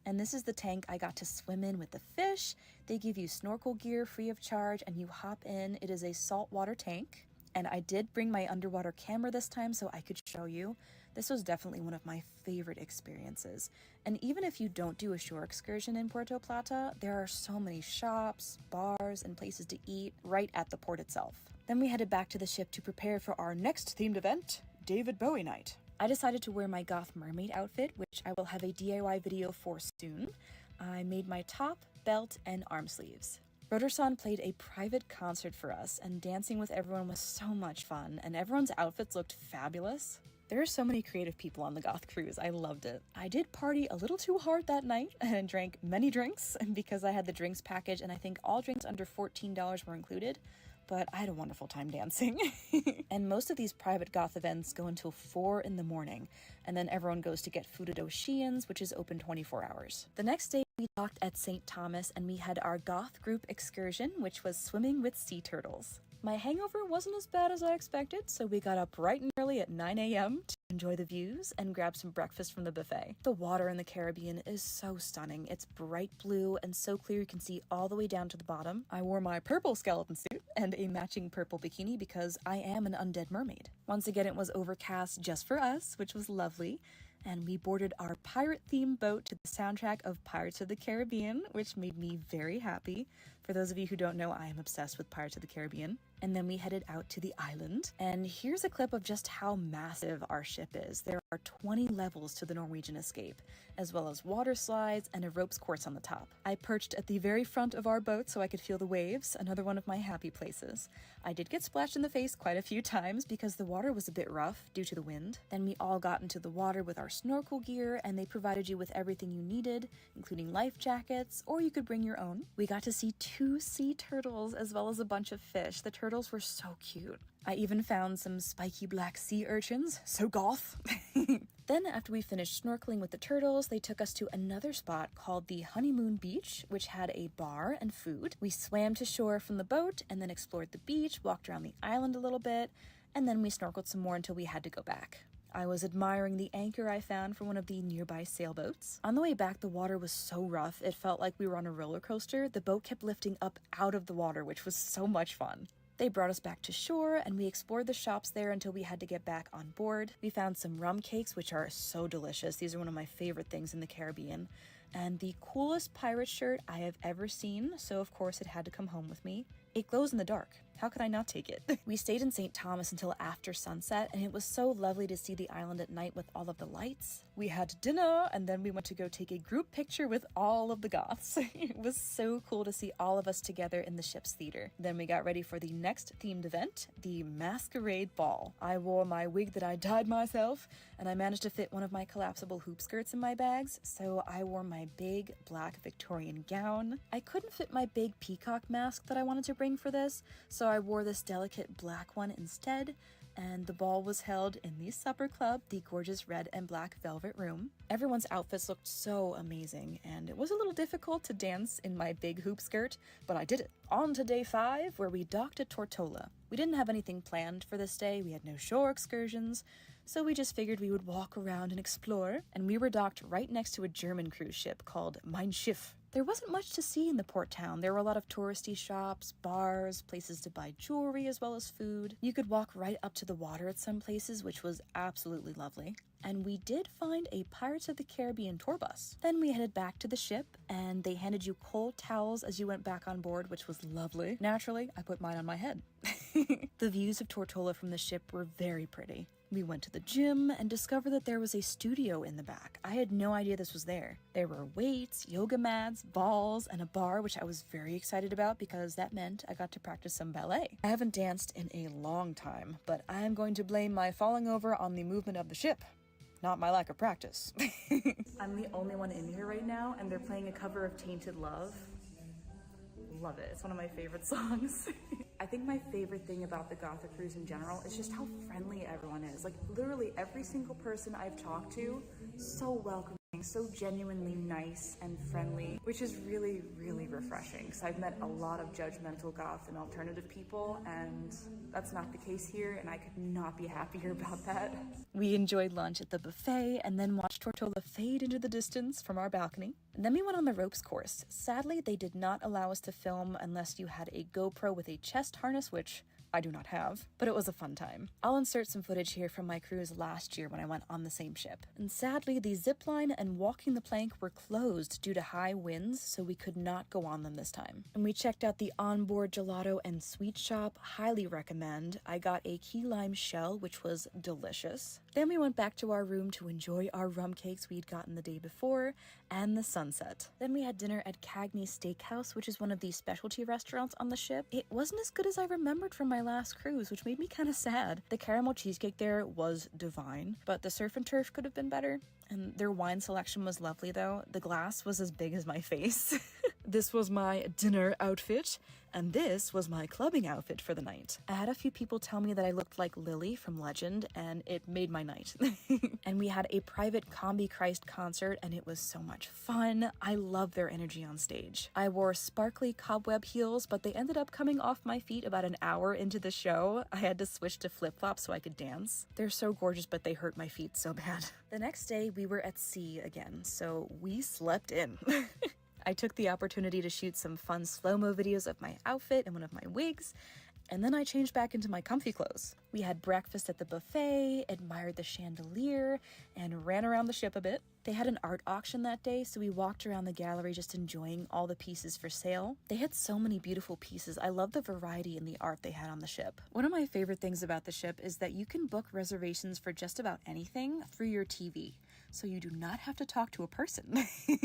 And this is the tank I got to swim in with the fish. They give you snorkel gear free of charge and you hop in. It is a saltwater tank. And I did bring my underwater camera this time so I could show you. This was definitely one of my favorite experiences. And even if you don't do a shore excursion in Puerto Plata, there are so many shops, bars, and places to eat right at the port itself. Then we headed back to the ship to prepare for our next themed event, David Bowie Night. I decided to wear my goth mermaid outfit, which I will have a DIY video for soon. I made my top, belt, and arm sleeves. Rotorsan played a private concert for us, and dancing with everyone was so much fun, and everyone's outfits looked fabulous. There are so many creative people on the Goth Cruise. I loved it. I did party a little too hard that night and drank many drinks because I had the drinks package, and I think all drinks under $14 were included. But I had a wonderful time dancing. And most of these private goth events go until 4 in the morning, and then everyone goes to get food at Oceans, which is open 24 hours. The next day, we docked at St. Thomas, and we had our goth group excursion, which was swimming with sea turtles. My hangover wasn't as bad as I expected, so we got up bright and early at 9 a.m. to enjoy the views and grab some breakfast from the buffet. The water in the Caribbean is so stunning. It's bright blue and so clear you can see all the way down to the bottom. I wore my purple skeleton suit and a matching purple bikini because I am an undead mermaid. Once again, it was overcast just for us, which was lovely. And we boarded our pirate-themed boat to the soundtrack of Pirates of the Caribbean, which made me very happy. For those of you who don't know, I am obsessed with Pirates of the Caribbean. And then we headed out to the island. And here's a clip of just how massive our ship is. There are 20 levels to the Norwegian Escape, as well as water slides and a ropes course on the top. I perched at the very front of our boat so I could feel the waves, another one of my happy places. I did get splashed in the face quite a few times because the water was a bit rough due to the wind. Then we all got into the water with our snorkel gear, and they provided you with everything you needed, including life jackets, or you could bring your own. We got to see 2 sea turtles as well as a bunch of fish. The turtles were so cute. I even found some spiky black sea urchins, so goth. Then after we finished snorkeling with the turtles, they took us to another spot called the Honeymoon Beach, which had a bar and food. We swam to shore from the boat and then explored the beach, walked around the island a little bit, and then we snorkeled some more until we had to go back. I was admiring the anchor I found from one of the nearby sailboats. On the way back, the water was so rough, it felt like we were on a roller coaster. The boat kept lifting up out of the water, which was so much fun. They brought us back to shore, and we explored the shops there until we had to get back on board. We found some rum cakes, which are so delicious. These are one of my favorite things in the Caribbean. And the coolest pirate shirt I have ever seen, so of course it had to come home with me. It glows in the dark. How could I not take it? We stayed in St. Thomas until after sunset, and it was so lovely to see the island at night with all of the lights. We had dinner, and then we went to go take a group picture with all of the goths. It was so cool to see all of us together in the ship's theater. Then we got ready for the next themed event, the Masquerade Ball. I wore my wig that I dyed myself, and I managed to fit one of my collapsible hoop skirts in my bags, so I wore my big black Victorian gown. I couldn't fit my big peacock mask that I wanted to bring for this, so I wore this delicate black one instead, and the ball was held in the supper club, the gorgeous red and black velvet room. Everyone's outfits looked so amazing, and it was a little difficult to dance in my big hoop skirt, but I did it. On to day 5, where we docked at Tortola. We didn't have anything planned for this day, we had no shore excursions, so we just figured we would walk around and explore, and we were docked right next to a German cruise ship called Mein Schiff. There wasn't much to see in the port town. There were a lot of touristy shops, bars, places to buy jewelry as well as food. You could walk right up to the water at some places, which was absolutely lovely. And we did find a Pirates of the Caribbean tour bus. Then we headed back to the ship, and they handed you cold towels as you went back on board, which was lovely. Naturally, I put mine on my head. The views of Tortola from the ship were very pretty. We went to the gym and discovered that there was a studio in the back. I had no idea this was there. There were weights, yoga mats, balls, and a bar, which I was very excited about because that meant I got to practice some ballet. I haven't danced in a long time, but I am going to blame my falling over on the movement of the ship, not my lack of practice. I'm the only one in here right now, and they're playing a cover of Tainted Love. Love it. It's one of my favorite songs. I think my favorite thing about the Gothic Cruise in general is just how friendly everyone is. Like, literally every single person I've talked to, so welcoming, so genuinely nice and friendly, which is really, really refreshing. So I've met a lot of judgmental goth and alternative people, and that's not the case here, and I could not be happier about that. We enjoyed lunch at the buffet and then watched Tortola fade into the distance from our balcony. And then we went on the ropes course. Sadly, they did not allow us to film unless you had a GoPro with a chest harness, which I do not have, but it was a fun time. I'll insert some footage here from my cruise last year when I went on the same ship. And sadly, the zip line and walking the plank were closed due to high winds, so we could not go on them this time. And we checked out the onboard gelato and sweet shop, highly recommend. I got a key lime shell, which was delicious. Then we went back to our room to enjoy our rum cakes we'd gotten the day before, and the sunset. Then we had dinner at Cagney Steakhouse, which is one of the specialty restaurants on the ship. It wasn't as good as I remembered from my last cruise, which made me kind of sad. The caramel cheesecake there was divine, but the surf and turf could have been better. And their wine selection was lovely though. The glass was as big as my face. This was my dinner outfit, and this was my clubbing outfit for the night. I had a few people tell me that I looked like Lily from Legend, and it made my night. And we had a private Combi Christ concert, and it was so much fun. I love their energy on stage. I wore sparkly cobweb heels, but they ended up coming off my feet about an hour into the show. I had to switch to flip-flops so I could dance. They're so gorgeous, but they hurt my feet so bad. The next day, we were at sea again, so we slept in. I took the opportunity to shoot some fun slow-mo videos of my outfit and one of my wigs, and then I changed back into my comfy clothes. We had breakfast at the buffet, admired the chandelier, and ran around the ship a bit. They had an art auction that day, so we walked around the gallery just enjoying all the pieces for sale. They had so many beautiful pieces. I love the variety in the art they had on the ship. One of my favorite things about the ship is that you can book reservations for just about anything through your TV, so you do not have to talk to a person,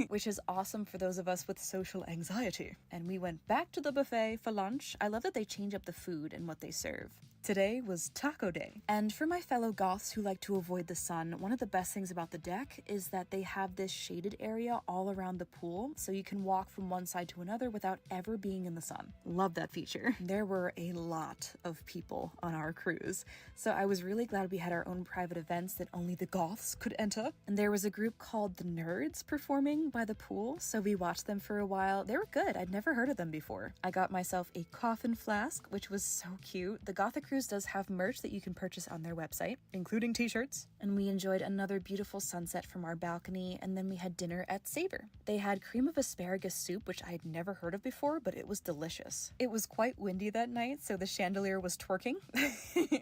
which is awesome for those of us with social anxiety. And we went back to the buffet for lunch. I love that they change up the food and what they serve. Today was taco day. And for my fellow goths who like to avoid the sun, one of the best things about the deck is that they have this shaded area all around the pool, so you can walk from one side to another without ever being in the sun. Love that feature. There were a lot of people on our cruise, so I was really glad we had our own private events that only the goths could enter. And there was a group called the Nerds performing by the pool, so we watched them for a while. They were good. I'd never heard of them before. I got myself a coffin flask, which was so cute. The Gothic Cruise does have merch that you can purchase on their website, including t-shirts. And we enjoyed another beautiful sunset from our balcony, and then we had dinner at Sabre. They had cream of asparagus soup, which I had never heard of before, but it was delicious. It was quite windy that night, so the chandelier was twerking.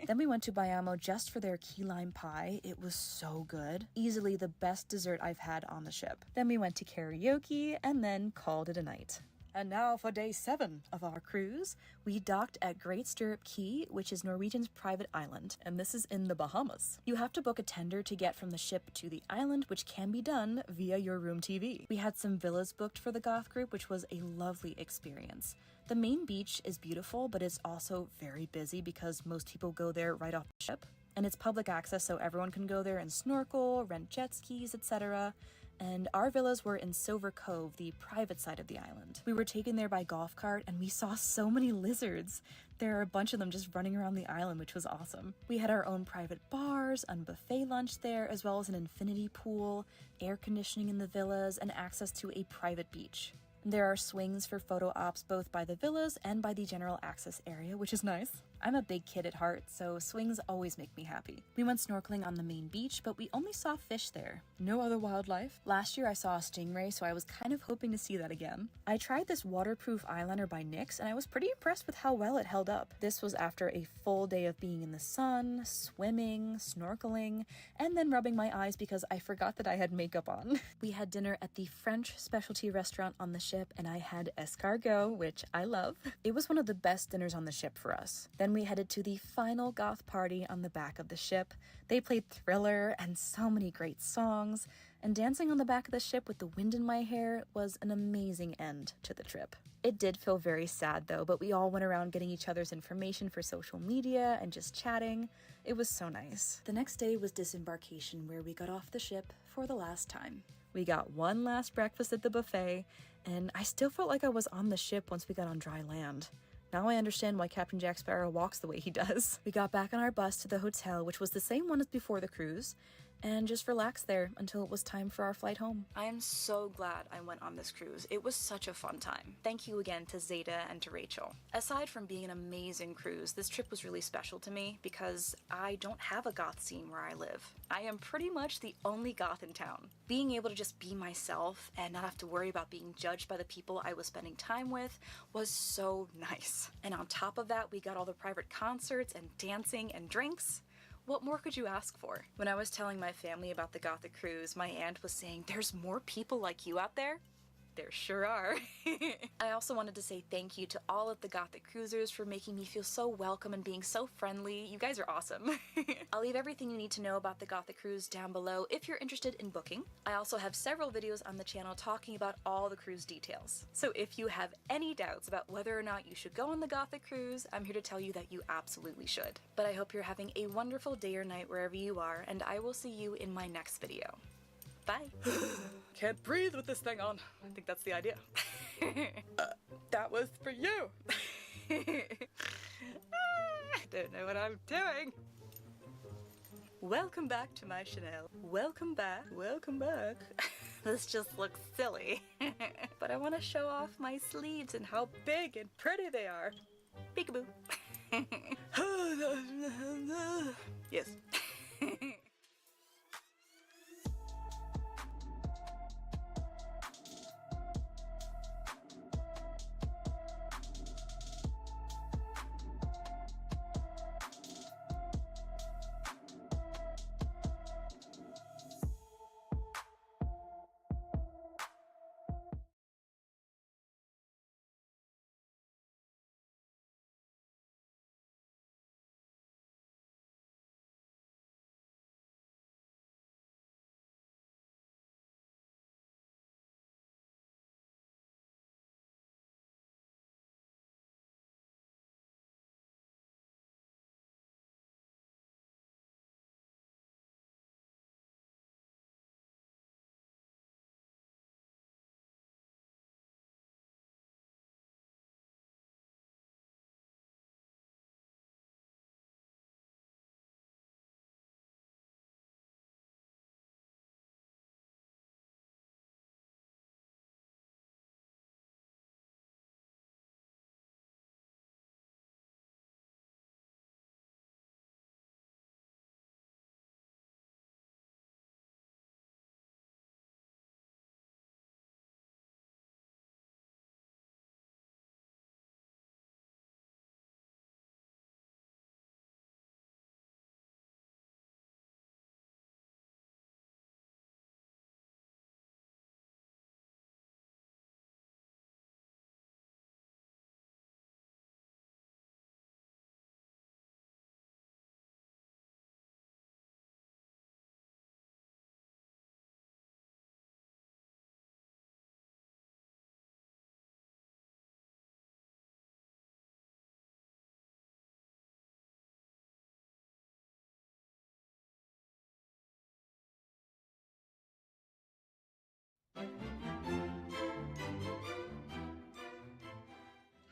Then we went to Bayamo just for their key lime pie. It was so good. Easily the best dessert I've had on the ship. Then we went to karaoke, and then called it a night. And now for day 7 of our cruise, we docked at Great Stirrup Cay, which is Norwegian's private island, and this is in the Bahamas. You have to book a tender to get from the ship to the island, which can be done via your room TV. We had some villas booked for the goth group, which was a lovely experience. The main beach is beautiful, but it's also very busy because most people go there right off the ship. And it's public access, so everyone can go there and snorkel, rent jet skis, etc. and our villas were in Silver Cove, the private side of the island. We were taken there by golf cart, and we saw so many lizards. There are a bunch of them just running around the island, which was awesome. We had our own private bars, and buffet lunch there, as well as an infinity pool, air conditioning in the villas, and access to a private beach. There are swings for photo ops both by the villas and by the general access area, which is nice. I'm a big kid at heart, so swings always make me happy. We went snorkeling on the main beach, but we only saw fish there. No other wildlife. Last year I saw a stingray, so I was kind of hoping to see that again. I tried this waterproof eyeliner by NYX, and I was pretty impressed with how well it held up. This was after a full day of being in the sun, swimming, snorkeling, and then rubbing my eyes because I forgot that I had makeup on. We had dinner at the French specialty restaurant on the ship, and I had escargot, which I love. It was one of the best dinners on the ship for us. Then we headed to the final goth party on the back of the ship. They played Thriller and so many great songs, and dancing on the back of the ship with the wind in my hair was an amazing end to the trip. It did feel very sad though, but we all went around getting each other's information for social media and just chatting. It was so nice. The next day was disembarkation, where we got off the ship for the last time. We got one last breakfast at the buffet, and I still felt like I was on the ship once we got on dry land. Now I understand why Captain Jack Sparrow walks the way he does. We got back on our bus to the hotel, which was the same one as before the cruise, and just relaxed there until it was time for our flight home. I am so glad I went on this cruise. It was such a fun time. Thank you again to Zeta and to Rachel. Aside from being an amazing cruise, this trip was really special to me because I don't have a goth scene where I live. I am pretty much the only goth in town. Being able to just be myself and not have to worry about being judged by the people I was spending time with was so nice. And on top of that, we got all the private concerts and dancing and drinks. What more could you ask for? When I was telling my family about the Gothic cruise, my aunt was saying, "There's more people like you out there?" There sure are. I also wanted to say thank you to all of the Gothic cruisers for making me feel so welcome and being so friendly. You guys are awesome. I'll leave everything you need to know about the Gothic cruise down below if you're interested in booking. I also have several videos on the channel talking about all the cruise details. So if you have any doubts about whether or not you should go on the Gothic cruise, I'm here to tell you that you absolutely should. But I hope you're having a wonderful day or night wherever you are, and I will see you in my next video. Bye. Can't breathe with this thing on. I think that's the idea. That was for you. Don't know what I'm doing. Welcome back to my Chanel. Welcome back. Welcome back. This just looks silly. But I want to show off my sleeves and how big and pretty they are. Peekaboo. Yes.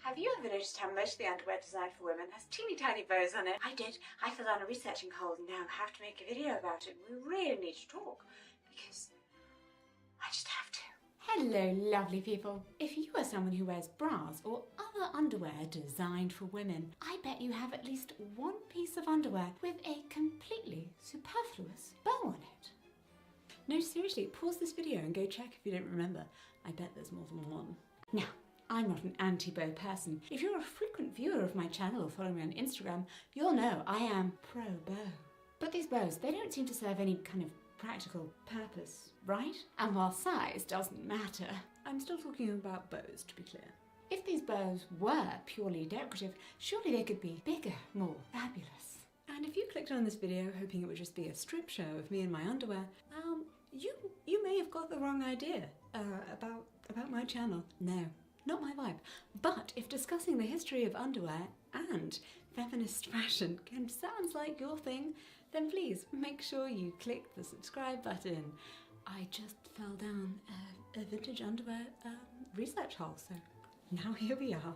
Have you ever noticed how most of the underwear designed for women has teeny tiny bows on it? I did. I fell down a researching hole and now have to make a video about it. We really need to talk because I just have to. Hello, lovely people. If you are someone who wears bras or other underwear designed for women, I bet you have at least one piece of underwear with a completely superfluous bow on it. No, seriously, pause this video and go check if you don't remember. I bet there's more than one. Now, I'm not an anti-bow person. If you're a frequent viewer of my channel or follow me on Instagram, you'll know I am pro-bow. But these bows, they don't seem to serve any kind of practical purpose, right? And while size doesn't matter, I'm still talking about bows, to be clear. If these bows were purely decorative, surely they could be bigger, more fabulous. And if you clicked on this video hoping it would just be a strip show of me in my underwear, you may have got the wrong idea about my channel. No, not my vibe. But if discussing the history of underwear and feminist fashion sounds like your thing, then please make sure you click the subscribe button. I just fell down a vintage underwear research hole, so now here we are.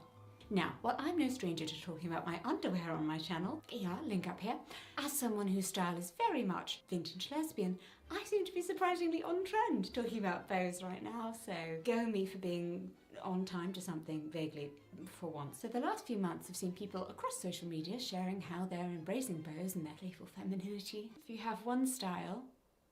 Now, while I'm no stranger to talking about my underwear on my channel, yeah, link up here, as someone whose style is very much vintage lesbian, I seem to be surprisingly on trend talking about bows right now, so go me for being on time to something vaguely for once. So the last few months have seen people across social media sharing how they're embracing bows and their playful femininity. If you have one style,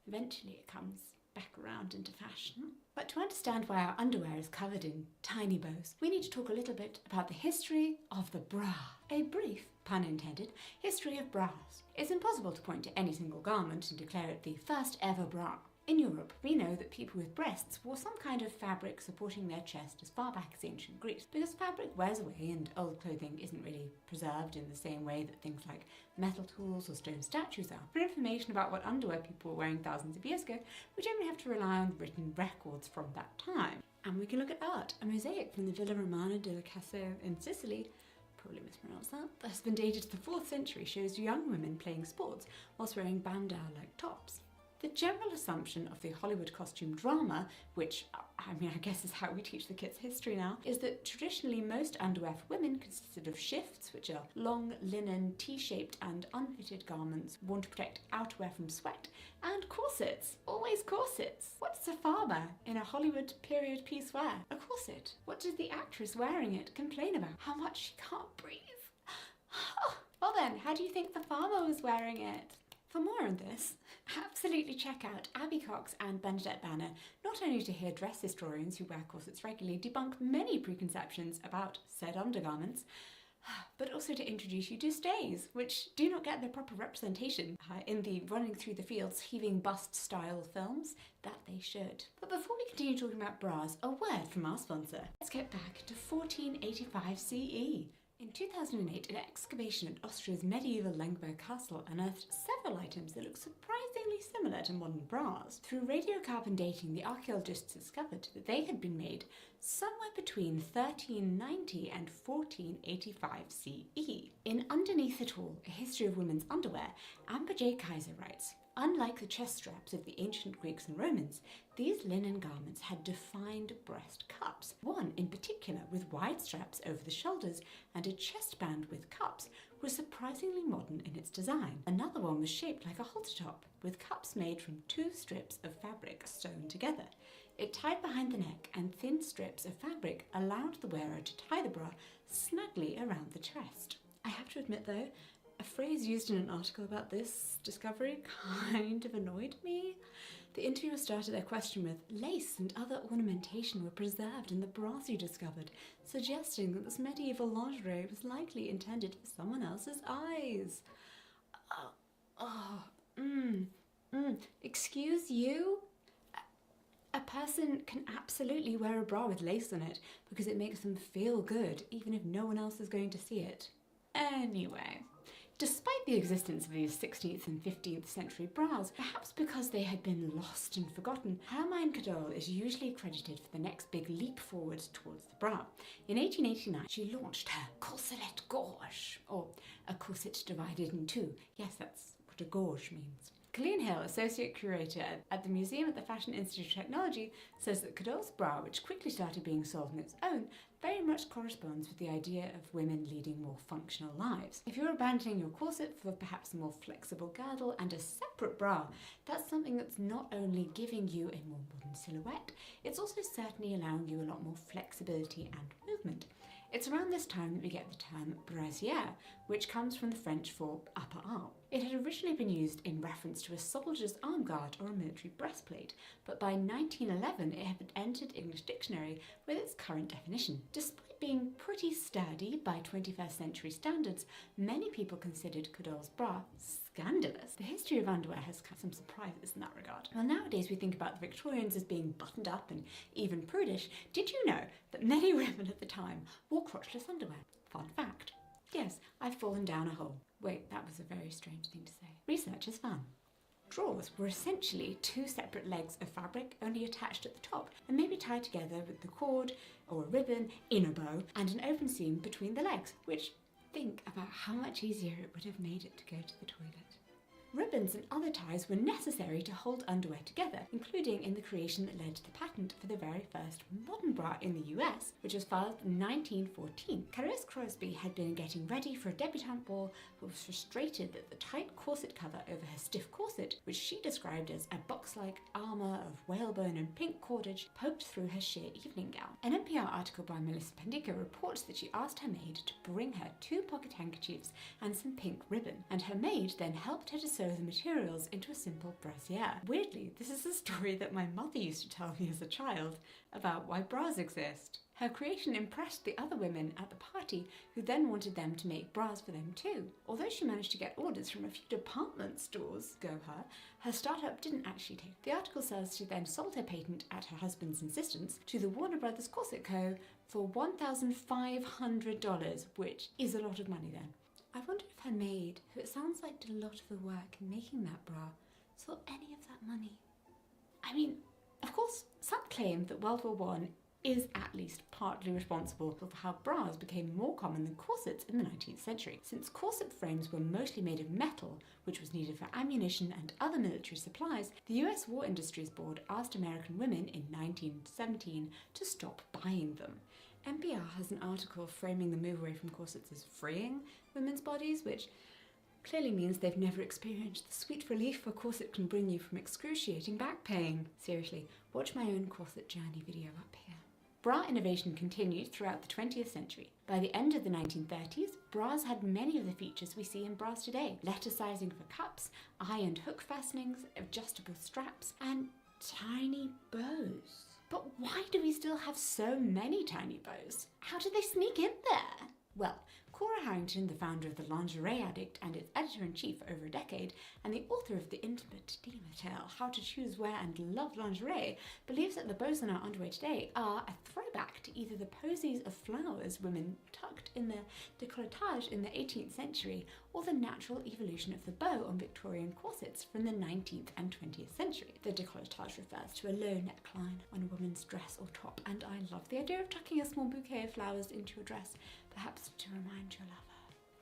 eventually it comes back around into fashion. But to understand why our underwear is covered in tiny bows, we need to talk a little bit about the history of the bra. A brief, pun intended, history of bras. It's impossible to point to any single garment and declare it the first ever bra. In Europe, we know that people with breasts wore some kind of fabric supporting their chest as far back as ancient Greece, because fabric wears away and old clothing isn't really preserved in the same way that things like metal tools or stone statues are. For information about what underwear people were wearing thousands of years ago, we generally have to rely on written records from that time. And we can look at art. A mosaic from the Villa Romana della Casso in Sicily, probably mispronounced that has been dated to the 4th century, shows young women playing sports whilst wearing bandeau-like tops. The general assumption of the Hollywood costume drama, which, I guess is how we teach the kids history now, is that traditionally most underwear for women consisted of shifts, which are long linen, T-shaped and unfitted garments worn to protect outerwear from sweat, and corsets. Always corsets. What's a farmer in a Hollywood period piece wear? A corset. What does the actress wearing it complain about? How much she can't breathe. Well then, how do you think the farmer was wearing it? For more on this, absolutely check out Abby Cox and Bernadette Banner, not only to hear dress historians who wear corsets regularly debunk many preconceptions about said undergarments, but also to introduce you to stays, which do not get their proper representation in the running through the fields heaving bust style films that they should. But before we continue talking about bras, a word from our sponsor. Let's get back to 1485 CE. In 2008, an excavation at Austria's medieval Langberg castle unearthed several items that look surprisingly similar to modern bras. Through radiocarbon dating, the archaeologists discovered that they had been made somewhere between 1390 and 1485 CE. In Underneath It All, A History of Women's Underwear, Amber J. Kaiser writes, unlike the chest straps of the ancient Greeks and Romans, these linen garments had defined breast cups. One in particular, with wide straps over the shoulders and a chest band with cups, was surprisingly modern in its design. Another one was shaped like a halter top, with cups made from 2 strips of fabric sewn together. It tied behind the neck, and thin strips of fabric allowed the wearer to tie the bra snugly around the chest. I have to admit though, a phrase used in an article about this discovery kind of annoyed me. The interviewer started their question with, lace and other ornamentation were preserved in the bras you discovered, suggesting that this medieval lingerie was likely intended for someone else's eyes. Excuse you? A person can absolutely wear a bra with lace on it because it makes them feel good, even if no one else is going to see it. Anyway. Despite the existence of these 16th and 15th century bras, perhaps because they had been lost and forgotten, Hermine Cadol is usually credited for the next big leap forward towards the bra. In 1889, she launched her corselet gorge, or a corset divided in two. Yes, that's what a gorge means. Colleen Hill, Associate Curator at the Museum at the Fashion Institute of Technology, says that Cador's bra, which quickly started being sold on its own, very much corresponds with the idea of women leading more functional lives. If you're abandoning your corset for perhaps a more flexible girdle and a separate bra, that's something that's not only giving you a more modern silhouette, it's also certainly allowing you a lot more flexibility and movement. It's around this time that we get the term brassiere, which comes from the French for upper arm. It had originally been used in reference to a soldier's arm guard or a military breastplate, but by 1911 it had entered English dictionary with its current definition. Despite being pretty sturdy by 21st century standards, many people considered Cador's bra scandalous. The history of underwear has had some surprises in that regard. Well, nowadays we think about the Victorians as being buttoned up and even prudish. Did you know that many women at the time wore crotchless underwear? Fun fact. Yes, I've fallen down a hole. Wait, that was a very strange thing to say. Research is fun. Drawers were essentially two separate legs of fabric only attached at the top and maybe tied together with the cord or a ribbon in a bow and an open seam between the legs, which, think about how much easier it would have made it to go to the toilet. Ribbons and other ties were necessary to hold underwear together, including in the creation that led to the patent for the very first modern bra in the US, which was filed in 1914. Clarisse Crosby had been getting ready for a debutante ball, but was frustrated that the tight corset cover over her stiff corset, which she described as a box-like armour of whalebone and pink cordage, poked through her sheer evening gown. An NPR article by Melissa Pendica reports that she asked her maid to bring her 2 pocket handkerchiefs and some pink ribbon, and her maid then helped her to sew the materials into a simple brassiere. Weirdly, this is a story that my mother used to tell me as a child about why bras exist. Her creation impressed the other women at the party, who then wanted them to make bras for them too. Although she managed to get orders from a few department stores, go her startup didn't actually take. The article says she then sold her patent at her husband's insistence to the Warner Brothers Corset Co. for $1,500, which is a lot of money then. I wonder if her maid, who it sounds like did a lot of the work in making that bra, saw any of that money. I mean, of course, some claim that World War I is at least partly responsible for how bras became more common than corsets in the 19th century. Since corset frames were mostly made of metal, which was needed for ammunition and other military supplies, the US War Industries Board asked American women in 1917 to stop buying them. NPR has an article framing the move away from corsets as freeing women's bodies, which clearly means they've never experienced the sweet relief a corset can bring you from excruciating back pain. Seriously, watch my own corset journey video up here. Bra innovation continued throughout the 20th century. By the end of the 1930s, bras had many of the features we see in bras today. Letter sizing for cups, eye and hook fastenings, adjustable straps, and tiny bows. But why do we still have so many tiny bows? How did they sneak in there? Well, Cora Harrington, the founder of The Lingerie Addict and its editor-in-chief over a decade, and the author of the intimate Dima tale, How to Choose, Wear and Love Lingerie, believes that the bows on our underwear today are a throwback to either the posies of flowers women tucked in their décolletage in the 18th century, or the natural evolution of the bow on Victorian corsets from the 19th and 20th century. The décolletage refers to a low neckline on a woman's dress or top, and I love the idea of tucking a small bouquet of flowers into your dress, perhaps to remind your lover.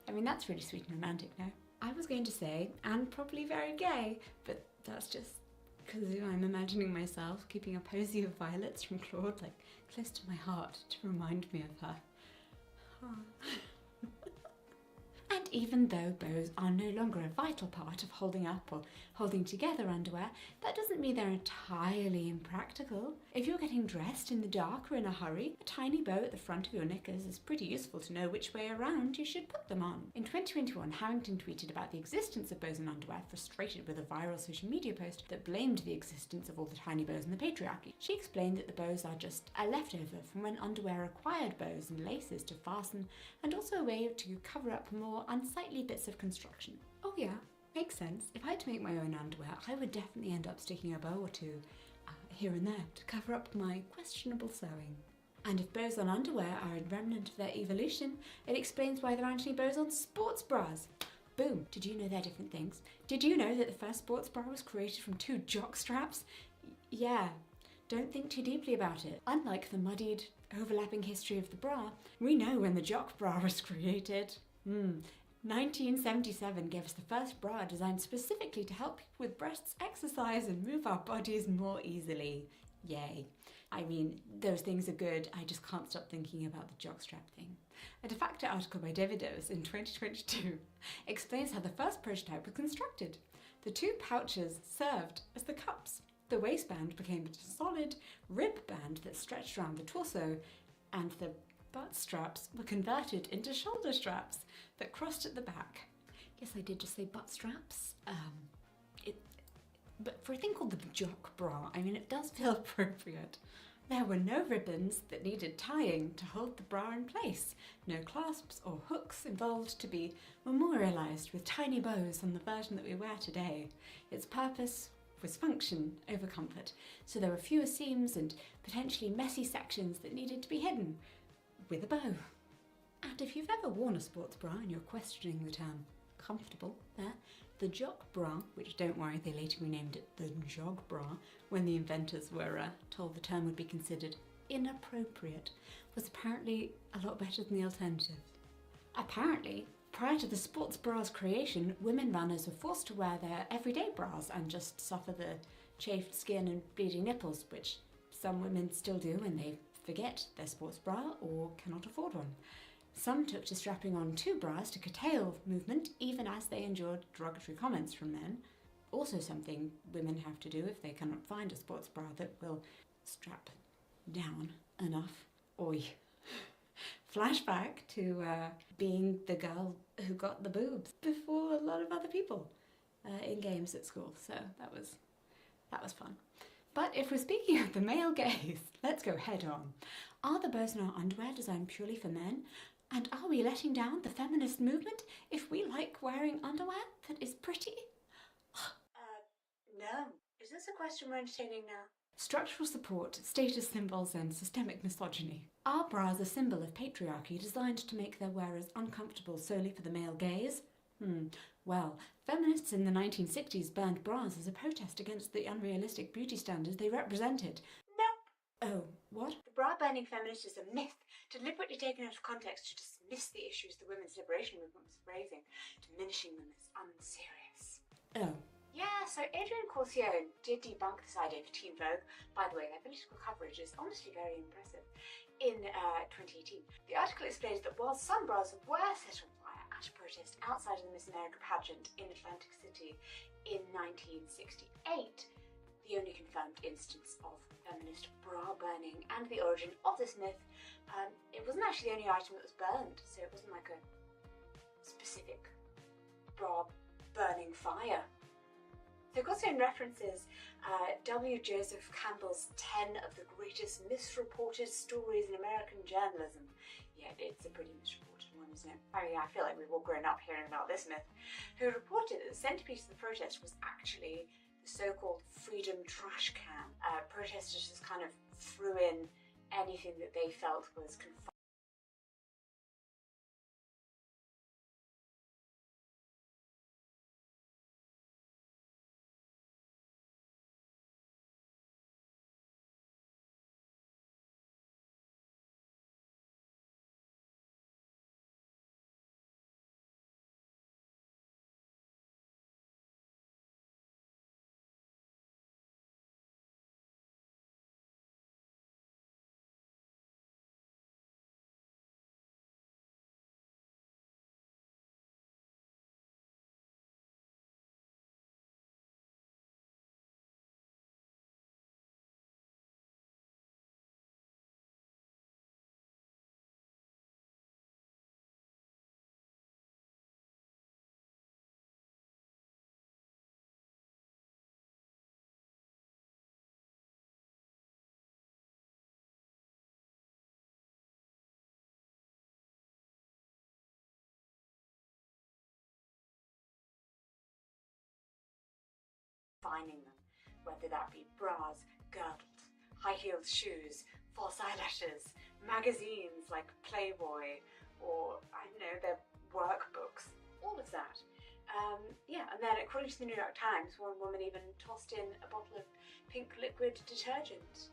I mean, that's really sweet and romantic, no? I was going to say, and probably very gay, but that's just because I'm imagining myself keeping a posy of violets from Claude, like, close to my heart to remind me of her. Oh. And even though bows are no longer a vital part of holding up or holding together underwear, that doesn't mean they're entirely impractical. If you're getting dressed in the dark or in a hurry, a tiny bow at the front of your knickers is pretty useful to know which way around you should put them on. In 2021, Harrington tweeted about the existence of bows in underwear, frustrated with a viral social media post that blamed the existence of all the tiny bows in the patriarchy. She explained that the bows are just a leftover from when underwear required bows and laces to fasten, and also a way to cover up more unsightly bits of construction. Oh yeah, makes sense. If I had to make my own underwear, I would definitely end up sticking a bow or two here and there to cover up my questionable sewing. And if bows on underwear are a remnant of their evolution, it explains why there aren't any bows on sports bras. Boom! Did you know they're different things? Did you know that the first sports bra was created from 2 jock straps? Yeah. Don't think too deeply about it. Unlike the muddied, overlapping history of the bra, we know when the jock bra was created. 1977 gave us the first bra designed specifically to help people with breasts exercise and move our bodies more easily. Yay. I mean, those things are good, I just can't stop thinking about the jockstrap thing. A de facto article by David O's in 2022 explains how the first prototype was constructed. The two pouches served as the cups. The waistband became a solid rib band that stretched around the torso, and the butt straps were converted into shoulder straps that crossed at the back. Yes, I did just say butt straps. But for a thing called the jock bra, I mean, it does feel appropriate. There were no ribbons that needed tying to hold the bra in place, no clasps or hooks involved to be memorialised with tiny bows on the version that we wear today. Its purpose was function over comfort, so there were fewer seams and potentially messy sections that needed to be hidden with a bow. And if you've ever worn a sports bra and you're questioning the term comfortable there, the jock bra, which don't worry, they later renamed it the jog bra when the inventors were told the term would be considered inappropriate, was apparently a lot better than the alternative. Apparently, prior to the sports bra's creation, women runners were forced to wear their everyday bras and just suffer the chafed skin and bleeding nipples, which some women still do when they forget their sports bra or cannot afford one. Some took to strapping on two bras to curtail movement, even as they endured derogatory comments from men. Also something women have to do if they cannot find a sports bra that will strap down enough. Oi. Flashback to being the girl who got the boobs before a lot of other people in games at school. So that was fun. But if we're speaking of the male gaze, let's go head on. Are the bows in our underwear designed purely for men? And are we letting down the feminist movement if we like wearing underwear that is pretty? No. Is this a question we're entertaining now? Structural support, status symbols, and systemic misogyny. Are bras a symbol of patriarchy designed to make their wearers uncomfortable solely for the male gaze? Well, feminists in the 1960s banned bras as a protest against the unrealistic beauty standards they represented. Nope. Oh, what? The bra-banning feminist is a myth, deliberately taken out of context to dismiss the issues the women's liberation movement was raising, diminishing them as unserious. Oh. Yeah, so Adrian Corsione did debunk this idea for Teen Vogue. By the way, their political coverage is honestly very impressive. In 2018, the article explains that while some bras were set on fire at a protest outside of the Miss America pageant in Atlantic City in 1968, the only confirmed instance of feminist bra burning and the origin of this myth, it wasn't actually the only item that was burned, so it wasn't like a specific bra burning fire. So Gosselin references W. Joseph Campbell's 10 of the greatest misreported stories in American journalism. Yeah, it's a pretty misreported one, isn't it? I mean, I feel like we've all grown up hearing about this myth. Who reported that the centrepiece of the protest was actually the so-called freedom trash can. Protesters just kind of threw in anything that they felt was confined. Defining them, whether that be bras, girdles, high-heeled shoes, false eyelashes, magazines like Playboy, or, I don't know, their workbooks, all of that. Yeah, and then according to the New York Times, one woman even tossed in a bottle of pink liquid detergent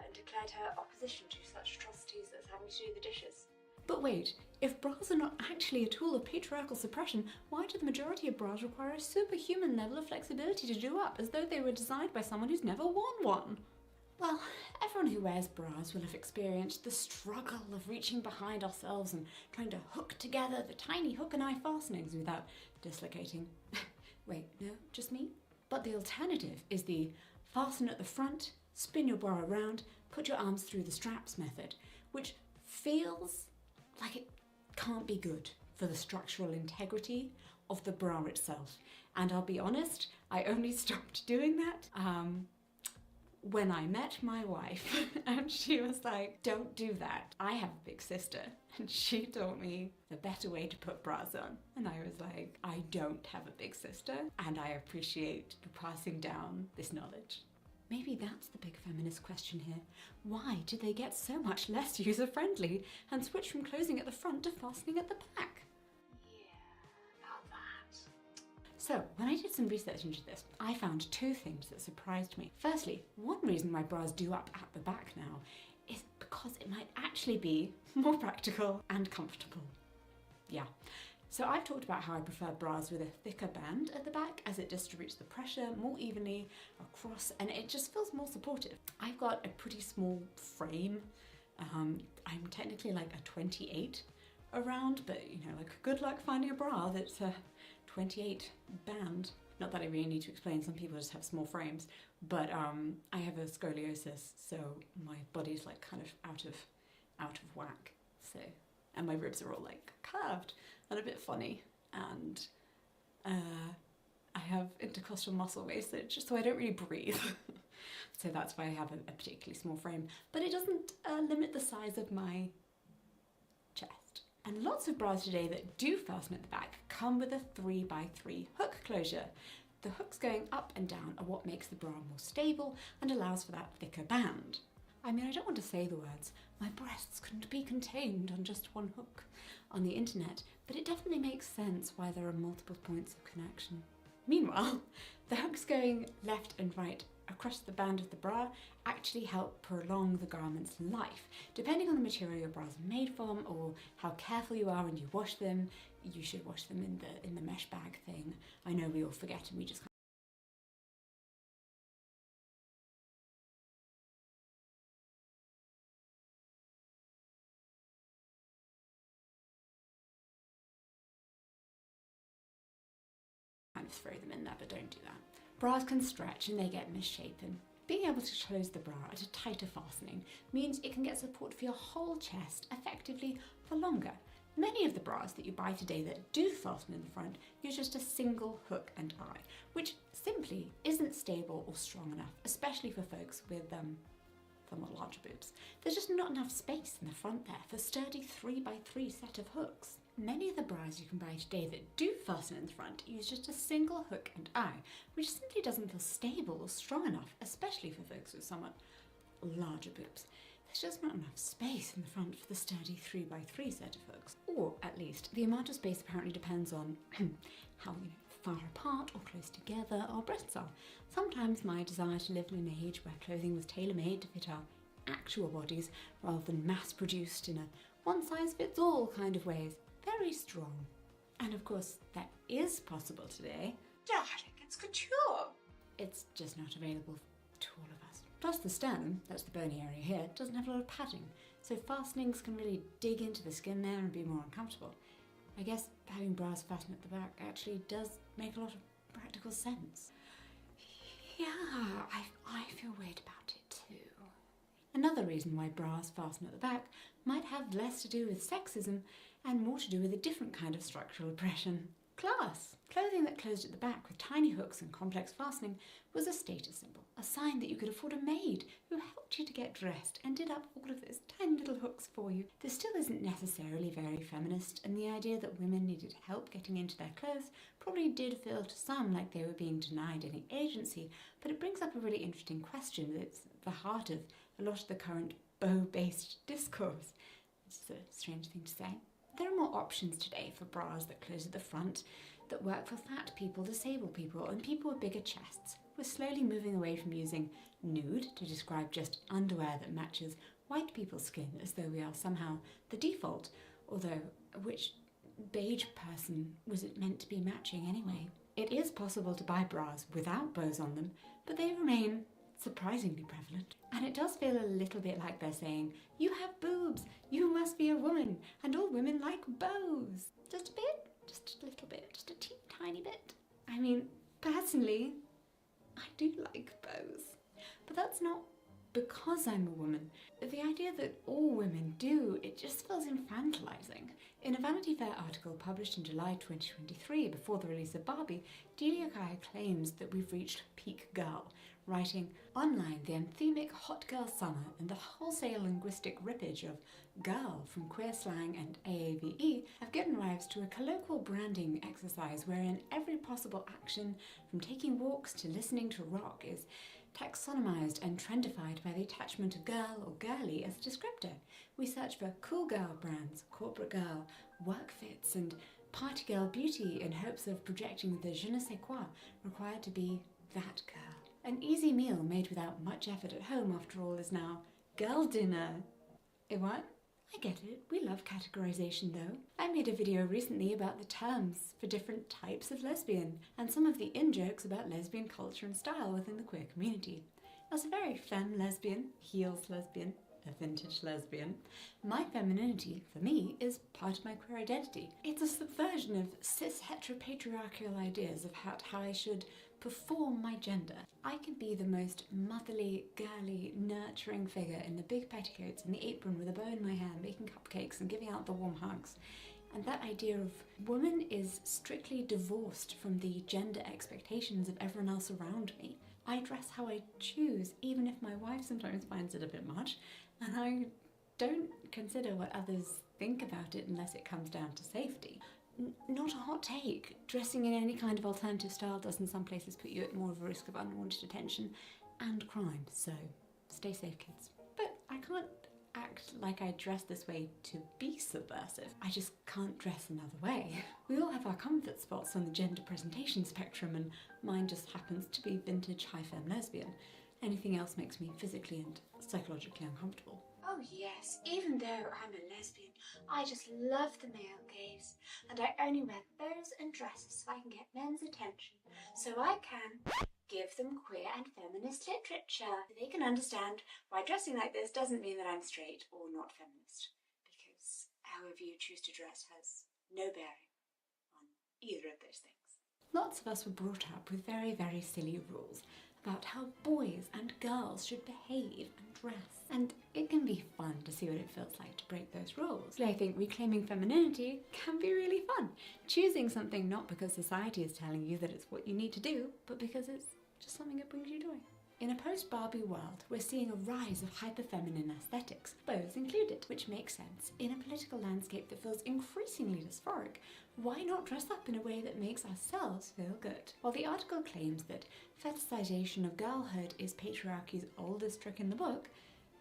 and declared her opposition to such atrocities as having to do the dishes. But wait, if bras are not actually a tool of patriarchal suppression, why do the majority of bras require a superhuman level of flexibility to do up, as though they were designed by someone who's never worn one? Well, everyone who wears bras will have experienced the struggle of reaching behind ourselves and trying to hook together the tiny hook and eye fastenings without dislocating. Wait, no, just me? But the alternative is the fasten at the front, spin your bra around, put your arms through the straps method, which feels like it can't be good for the structural integrity of the bra itself. And I'll be honest, I only stopped doing that when I met my wife, and she was like, don't do that. I have a big sister, and she taught me the better way to put bras on. And I was like, I don't have a big sister, and I appreciate you passing down this knowledge. Maybe that's the big feminist question here. Why did they get so much less user-friendly and switch from closing at the front to fastening at the back? So, when I did some research into this, I found two things that surprised me. Firstly, one reason why bras do up at the back now is because it might actually be more practical and comfortable. Yeah. So I've talked about how I prefer bras with a thicker band at the back as it distributes the pressure more evenly across and it just feels more supportive. I've got a pretty small frame. I'm technically like a 28 around, but you know, like good luck finding a bra that's a 28 band. Not that I really need to explain, some people just have small frames, but I have a scoliosis, so my body's like kind of out of whack. So, and my ribs are all like curved and a bit funny, and I have intercostal muscle wastage, so I don't really breathe. So that's why I have a particularly small frame, but it doesn't limit the size of my chest. And lots of bras today that do fasten at the back come with a 3x3 hook closure. The hooks going up and down are what makes the bra more stable and allows for that thicker band. I mean, I don't want to say the words, my breasts couldn't be contained on just one hook on the internet, but it definitely makes sense why there are multiple points of connection. Meanwhile, the hooks going left and right across the band of the bra actually help prolong the garment's life. Depending on the material your bras are made from or how careful you are when you wash them, you should wash them in the mesh bag thing. I know we all forget and we just kind of throw them in there, but don't do that. Bras can stretch and they get misshapen. Being able to close the bra at a tighter fastening means it can get support for your whole chest effectively for longer. Many of the bras that you buy today that do fasten in the front use just a single hook and eye, which simply isn't stable or strong enough, especially for folks with somewhat larger boobs. There's just not enough space in the front there for a sturdy 3x3 set of hooks. Many of the bras you can buy today that do fasten in the front use just a single hook and eye, which simply doesn't feel stable or strong enough, especially for folks with somewhat larger boobs. There's just not enough space in the front for the sturdy 3x3 set of hooks. Or, at least, the amount of space apparently depends on how far apart or close together our breasts are. Sometimes my desire to live in an age where clothing was tailor-made to fit our actual bodies rather than mass-produced in a one-size-fits-all kind of way is very strong. And of course, that is possible today. Darling, it's couture. It's just not available to all of us. Plus the sternum, that's the bony area here, doesn't have a lot of padding, so fastenings can really dig into the skin there and be more uncomfortable. I guess having bras fasten at the back actually does make a lot of practical sense. Yeah, I feel weird about it too. Another reason why bras fasten at the back might have less to do with sexism and more to do with a different kind of structural oppression. Class! Clothing that closed at the back with tiny hooks and complex fastening was a status symbol, a sign that you could afford a maid who helped you to get dressed and did up all of those tiny little hooks for you. This still isn't necessarily very feminist, and the idea that women needed help getting into their clothes probably did feel to some like they were being denied any agency, but it brings up a really interesting question that's at the heart of a lot of the current bow-based discourse. It's a strange thing to say. There are more options today for bras that close at the front, that work for fat people, disabled people, and people with bigger chests. We're slowly moving away from using nude to describe just underwear that matches white people's skin as though we are somehow the default, Although, which beige person was it meant to be matching anyway? It is possible to buy bras without bows on them, but they remain surprisingly prevalent. And it does feel a little bit like they're saying, you have boobs, you must be a woman, and all women like bows. Just a bit, just a little bit, just a teeny tiny bit. I mean, personally, I do like bows, but that's not because I'm a woman. The idea that all women do, it just feels infantilizing. In a Vanity Fair article published in July 2023, before the release of Barbie, Delia Kaya claims that we've reached peak girl, writing, online the anthemic hot girl summer and the wholesale linguistic rippage of girl from queer slang and AAVE have given rise to a colloquial branding exercise wherein every possible action, from taking walks to listening to rock, is taxonomized and trendified by the attachment of girl or girly as a descriptor. We search for cool girl brands, corporate girl, work fits, and party girl beauty in hopes of projecting the je ne sais quoi required to be that girl. An easy meal made without much effort at home, after all, is now girl dinner. What? I get it. We love categorization though. I made a video recently about the terms for different types of lesbian and some of the in-jokes about lesbian culture and style within the queer community. As a very femme lesbian, heels lesbian, a vintage lesbian, my femininity, for me, is part of my queer identity. It's a subversion of cis heteropatriarchal ideas of how I should perform my gender. I can be the most motherly, girly, nurturing figure in the big petticoats and the apron with a bow in my hair, making cupcakes and giving out the warm hugs. And that idea of woman is strictly divorced from the gender expectations of everyone else around me. I dress how I choose, even if my wife sometimes finds it a bit much, and I don't consider what others think about it unless it comes down to safety. Not a hot take. Dressing in any kind of alternative style does in some places put you at more of a risk of unwanted attention and crime, so stay safe, kids. But I can't act like I dress this way to be subversive. I just can't dress another way. We all have our comfort spots on the gender presentation spectrum, and mine just happens to be vintage high femme lesbian. Anything else makes me physically and psychologically uncomfortable. Oh yes, even though I'm a lesbian, I just love the male gaze, and I only wear bows and dresses so I can get men's attention, so I can give them queer and feminist literature. They can understand why dressing like this doesn't mean that I'm straight or not feminist, because however you choose to dress has no bearing on either of those things. Lots of us were brought up with very, very silly rules about how boys and girls should behave and dress. And it can be fun to see what it feels like to break those rules. I think reclaiming femininity can be really fun. Choosing something not because society is telling you that it's what you need to do, but because it's just something that brings you joy. In a post-Barbie world, we're seeing a rise of hyper-feminine aesthetics, bows included, which makes sense. In a political landscape that feels increasingly dysphoric, why not dress up in a way that makes ourselves feel good? While the article claims that fetishization of girlhood is patriarchy's oldest trick in the book,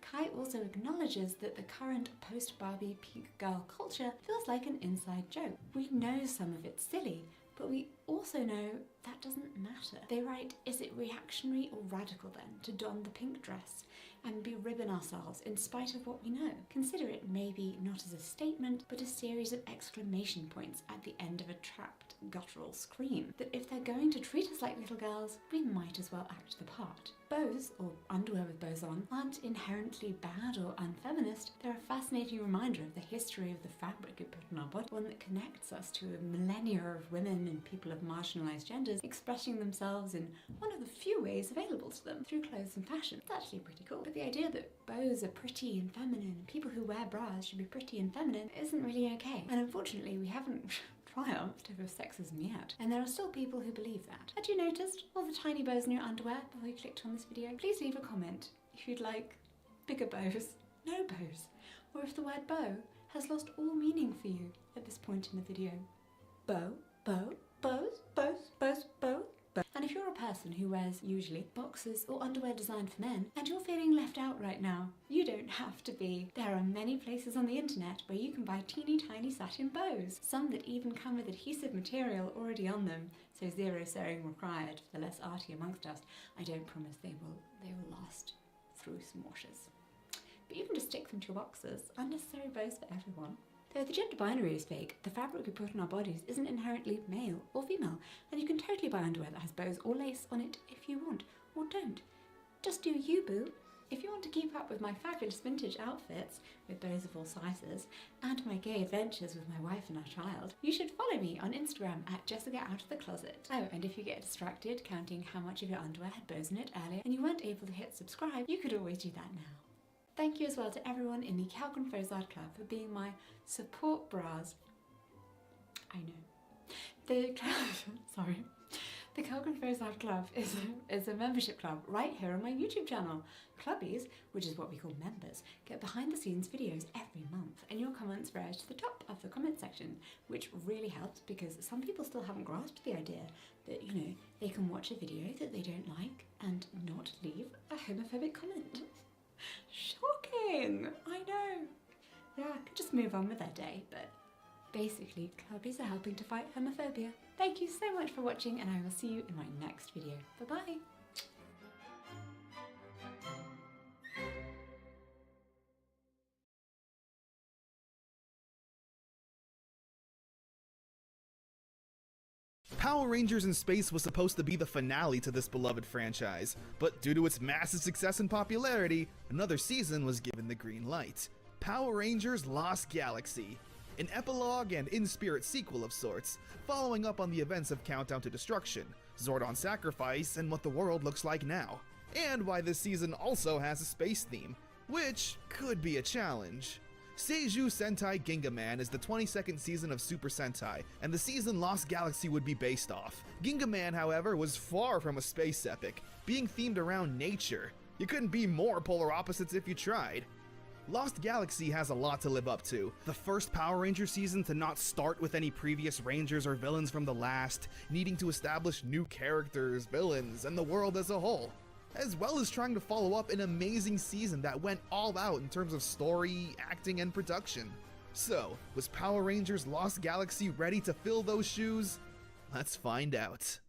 Kai also acknowledges that the current post-Barbie peak girl culture feels like an inside joke. We know some of it's silly, but we also know that doesn't matter. They write, is it reactionary or radical then to don the pink dress and be ribbon ourselves in spite of what we know? Consider it maybe not as a statement, but a series of exclamation points at the end of a trapped guttural scream, that if they're going to treat us like little girls, we might as well act the part. Bows, or underwear with bows on, aren't inherently bad or unfeminist. They're a fascinating reminder of the history of the fabric we put on our body, one that connects us to a millennia of women and people of marginalised genders expressing themselves in one of the few ways available to them through clothes and fashion. It's actually pretty cool. But the idea that bows are pretty and feminine, people who wear bras should be pretty and feminine, isn't really okay. And unfortunately, we haven't triumphed over sexism yet, and there are still people who believe that. Had you noticed all the tiny bows in your underwear before you clicked on this video? Please leave a comment if you'd like bigger bows, no bows, or if the word bow has lost all meaning for you at this point in the video. Bow, bow, bows, bows, bows, bow. And if you're a person who wears usually boxers or underwear designed for men and you're feeling left out right now, you don't have to be. There are many places on the internet where you can buy teeny tiny satin bows, some that even come with adhesive material already on them, so zero sewing required for the less arty amongst us. I don't promise they will last through some washes. But you can just stick them to your boxers. Unnecessary bows for everyone. Though the gender binary is fake, the fabric we put on our bodies isn't inherently male or female, and you can totally buy underwear that has bows or lace on it if you want, or don't. Just do you, boo. If you want to keep up with my fabulous vintage outfits, with bows of all sizes, and my gay adventures with my wife and our child, you should follow me on Instagram at JessicaOutOfTheCloset. Oh, and if you get distracted counting how much of your underwear had bows in it earlier and you weren't able to hit subscribe, you could always do that now. Thank you as well to everyone in the Calgon Fozard Club for being my support bras. I know. The Calgon Fozard Club is a membership club right here on my YouTube channel. Clubbies, which is what we call members, get behind the scenes videos every month, and your comments rise to the top of the comment section, which really helps because some people still haven't grasped the idea that, you know, they can watch a video that they don't like and not leave a homophobic comment. Shocking! I know. Yeah, I could just move on with their day, but basically, clubbies are helping to fight homophobia. Thank you so much for watching, and I will see you in my next video. Bye-bye! Power Rangers in Space was supposed to be the finale to this beloved franchise, but due to its massive success and popularity, another season was given the green light. Power Rangers Lost Galaxy. An epilogue and in-spirit sequel of sorts, following up on the events of Countdown to Destruction, Zordon Sacrifice, and what the world looks like now. And why this season also has a space theme, which could be a challenge. Seiju Sentai Gingaman is the 22nd season of Super Sentai, and the season Lost Galaxy would be based off. Gingaman, however, was far from a space epic, being themed around nature. You couldn't be more polar opposites if you tried. Lost Galaxy has a lot to live up to. The first Power Ranger season to not start with any previous Rangers or villains from the last, needing to establish new characters, villains, and the world as a whole. As well as trying to follow up an amazing season that went all out in terms of story, acting, and production. So, was Power Rangers Lost Galaxy ready to fill those shoes? Let's find out.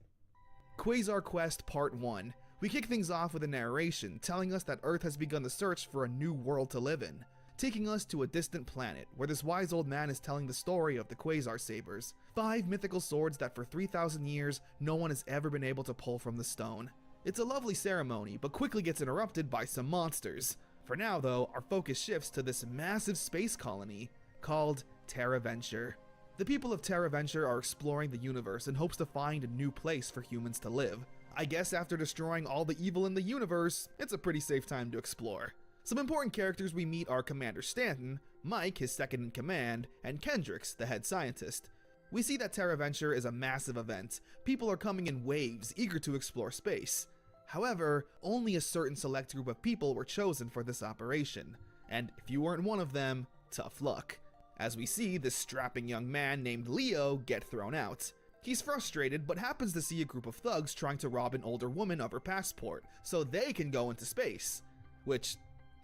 Quasar Quest Part 1. We kick things off with a narration telling us that Earth has begun the search for a new world to live in, taking us to a distant planet where this wise old man is telling the story of the Quasar Sabers, 5 mythical swords that for 3,000 years no one has ever been able to pull from the stone. It's a lovely ceremony, but quickly gets interrupted by some monsters. For now though, our focus shifts to this massive space colony called TerraVenture. The people of TerraVenture are exploring the universe in hopes to find a new place for humans to live. I guess after destroying all the evil in the universe, it's a pretty safe time to explore. Some important characters we meet are Commander Stanton, Mike, his second in command, and Kendrix, the head scientist. We see that TerraVenture is a massive event. People are coming in waves, eager to explore space. However, only a certain select group of people were chosen for this operation, and if you weren't one of them, tough luck. As we see this strapping young man named Leo get thrown out. He's frustrated, but happens to see a group of thugs trying to rob an older woman of her passport, so they can go into space. Which,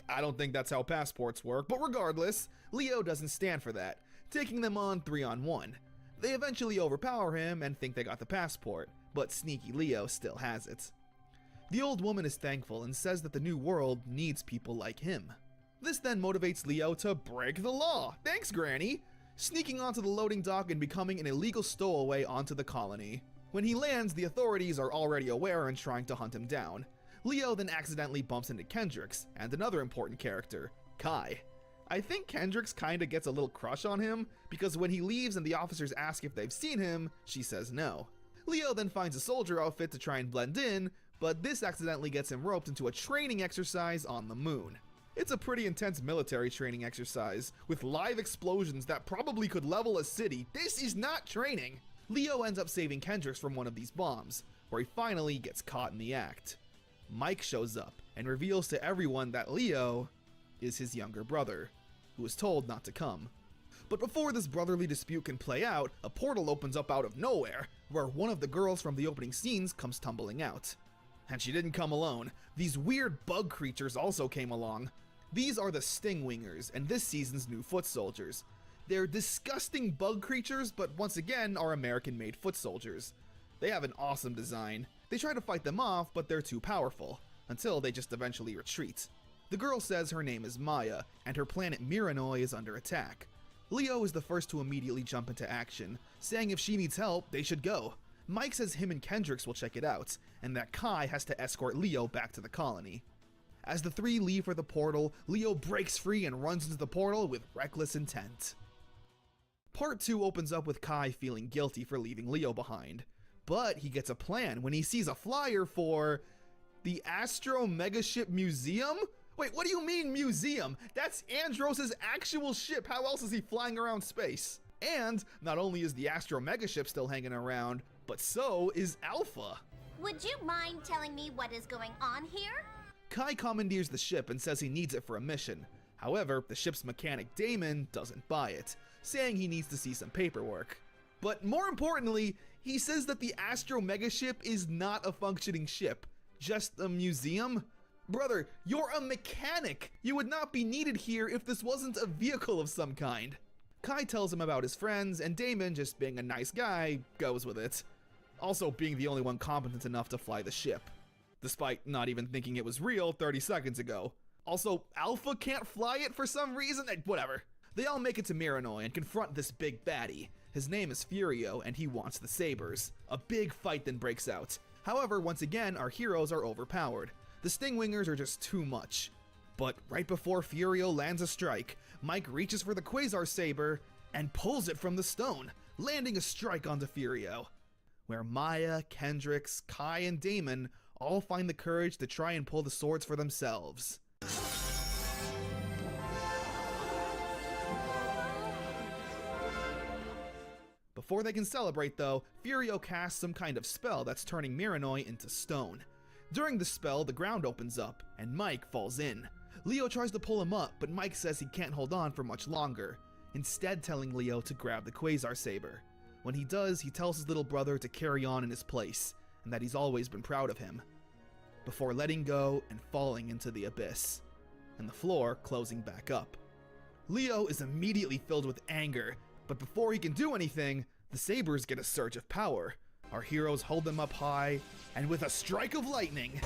I don't think that's how passports work, but regardless, Leo doesn't stand for that, taking them on 3-on-1. They eventually overpower him and think they got the passport, but sneaky Leo still has it. The old woman is thankful and says that the new world needs people like him. This then motivates Leo to break the law. Thanks, Granny! Sneaking onto the loading dock and becoming an illegal stowaway onto the colony. When he lands, the authorities are already aware and trying to hunt him down. Leo then accidentally bumps into Kendrix and another important character, Kai. I think Kendrix kinda gets a little crush on him, because when he leaves and the officers ask if they've seen him, she says no. Leo then finds a soldier outfit to try and blend in, but this accidentally gets him roped into a training exercise on the moon. It's a pretty intense military training exercise, with live explosions that probably could level a city. This is not training! Leo ends up saving Kendrix from one of these bombs, where he finally gets caught in the act. Mike shows up and reveals to everyone that Leo is his younger brother, who is told not to come. But before this brotherly dispute can play out, a portal opens up out of nowhere, where one of the girls from the opening scenes comes tumbling out. And she didn't come alone. These weird bug creatures also came along. These are the Stingwingers, and this season's new foot soldiers. They're disgusting bug creatures, but once again are American-made foot soldiers. They have an awesome design. They try to fight them off, but they're too powerful, until they just eventually retreat. The girl says her name is Maya, and her planet Miranoi is under attack. Leo is the first to immediately jump into action, saying if she needs help, they should go. Mike says him and Kendricks will check it out, and that Kai has to escort Leo back to the colony. As the three leave for the portal, Leo breaks free and runs into the portal with reckless intent. Part 2 opens up with Kai feeling guilty for leaving Leo behind, but he gets a plan when he sees a flyer for the Astro Megaship Museum? Wait, what do you mean museum? That's Andros' actual ship. How else is he flying around space? And not only is the Astro Megaship still hanging around, but so is Alpha. Would you mind telling me what is going on here? Kai commandeers the ship and says he needs it for a mission. However, the ship's mechanic Damon doesn't buy it, saying he needs to see some paperwork. But more importantly, he says that the Astro Megaship is not a functioning ship, just a museum. Brother, you're a mechanic! You would not be needed here if this wasn't a vehicle of some kind. Kai tells him about his friends, and Damon, just being a nice guy, goes with it. Also being the only one competent enough to fly the ship, despite not even thinking it was real 30 seconds ago. Also, Alpha can't fly it for some reason, whatever. They all make it to Mercruy and confront this big baddie. His name is Furio, and he wants the sabers. A big fight then breaks out. However, once again, our heroes are overpowered. The Stingwingers are just too much. But right before Furio lands a strike, Mike reaches for the Quasar Saber and pulls it from the stone, landing a strike onto Furio, where Maya, Kendricks, Kai, and Damon all find the courage to try and pull the swords for themselves. Before they can celebrate though, Furio casts some kind of spell that's turning Mercruy into stone. During the spell, the ground opens up, and Mike falls in. Leo tries to pull him up, but Mike says he can't hold on for much longer, instead telling Leo to grab the Quasar Saber. When he does, he tells his little brother to carry on in his place, and that he's always been proud of him, before letting go and falling into the abyss, and the floor closing back up. Leo is immediately filled with anger, but before he can do anything, the sabers get a surge of power. Our heroes hold them up high, and with a strike of lightning,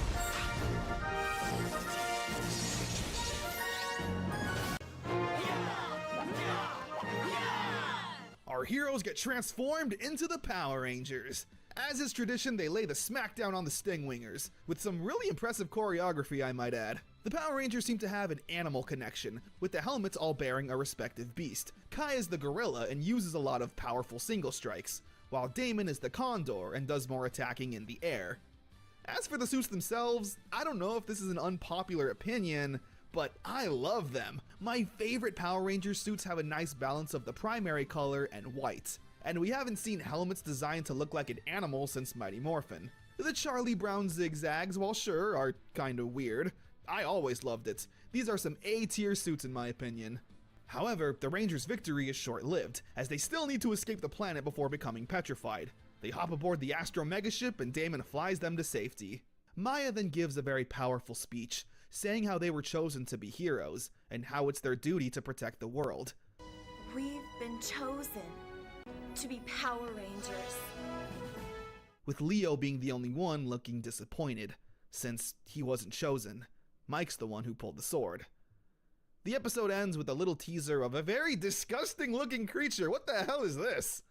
our heroes get transformed into the Power Rangers. As is tradition, they lay the smackdown on the Stingwingers, with some really impressive choreography, I might add. The Power Rangers seem to have an animal connection, with the helmets all bearing a respective beast. Kai is the gorilla and uses a lot of powerful single strikes, while Damon is the condor and does more attacking in the air. As for the suits themselves, I don't know if this is an unpopular opinion, but I love them. My favorite Power Rangers suits have a nice balance of the primary color and white, and we haven't seen helmets designed to look like an animal since Mighty Morphin. The Charlie Brown zigzags, while sure, are kinda weird. I always loved it. These are some A-tier suits in my opinion. However, the Rangers' victory is short-lived, as they still need to escape the planet before becoming petrified. They hop aboard the Astro Megaship and Damon flies them to safety. Maya then gives a very powerful speech, saying how they were chosen to be heroes, and how it's their duty to protect the world. We've been chosen to be Power Rangers. With Leo being the only one looking disappointed, since he wasn't chosen. Mike's the one who pulled the sword. The episode ends with a little teaser of a very disgusting looking creature. What the hell is this?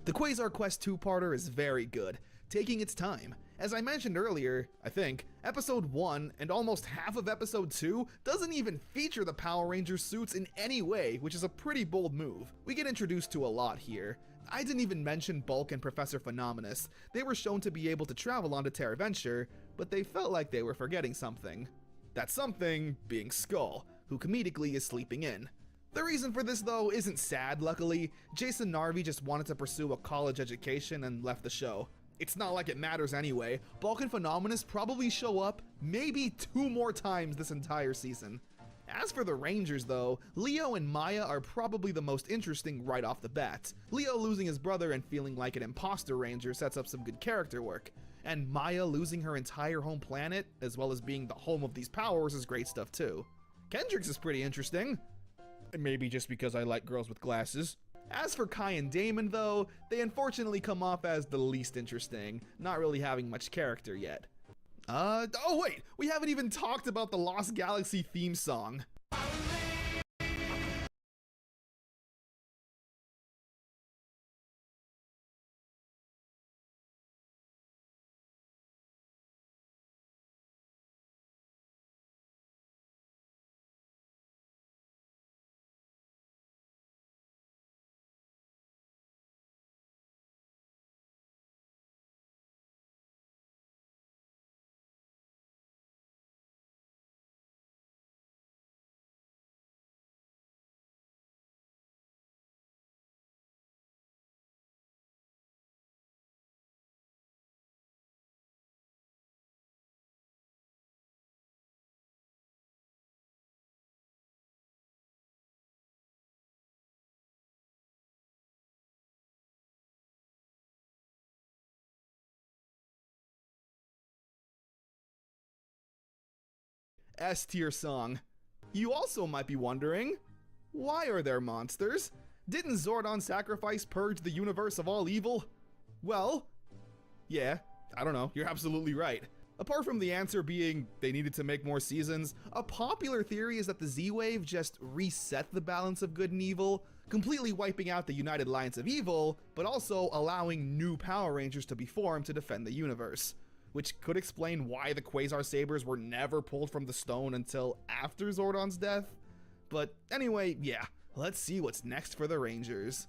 The Quasar Quest 2-parter is very good, taking its time. As I mentioned earlier, I think, episode 1 and almost half of episode 2 doesn't even feature the Power Rangers suits in any way, which is a pretty bold move. We get introduced to a lot here. I didn't even mention Bulk and Professor Phenomenus. They were shown to be able to travel onto Terraventure, but they felt like they were forgetting something. That something being Skull, who comedically is sleeping in. The reason for this though isn't sad, luckily. Jason Narvi just wanted to pursue a college education and left the show. It's not like it matters anyway. Bulk and Phenomenus probably show up maybe 2 more times this entire season. As for the Rangers though, Leo and Maya are probably the most interesting right off the bat. Leo losing his brother and feeling like an imposter ranger sets up some good character work. And Maya losing her entire home planet, as well as being the home of these powers, is great stuff too. Kendricks is pretty interesting. Maybe just because I like girls with glasses. As for Kai and Damon though, they unfortunately come off as the least interesting, not really having much character yet. Oh wait, we haven't even talked about the Lost Galaxy theme song. S-tier song. You also might be wondering, why are there monsters? Didn't Zordon's sacrifice purge the universe of all evil? Well, yeah, I don't know, you're absolutely right. Apart from the answer being they needed to make more seasons, a popular theory is that the Z-Wave just reset the balance of good and evil, completely wiping out the United Alliance of Evil, but also allowing new Power Rangers to be formed to defend the universe. Which could explain why the Quasar Sabers were never pulled from the stone until after Zordon's death. But anyway, yeah, let's see what's next for the Rangers.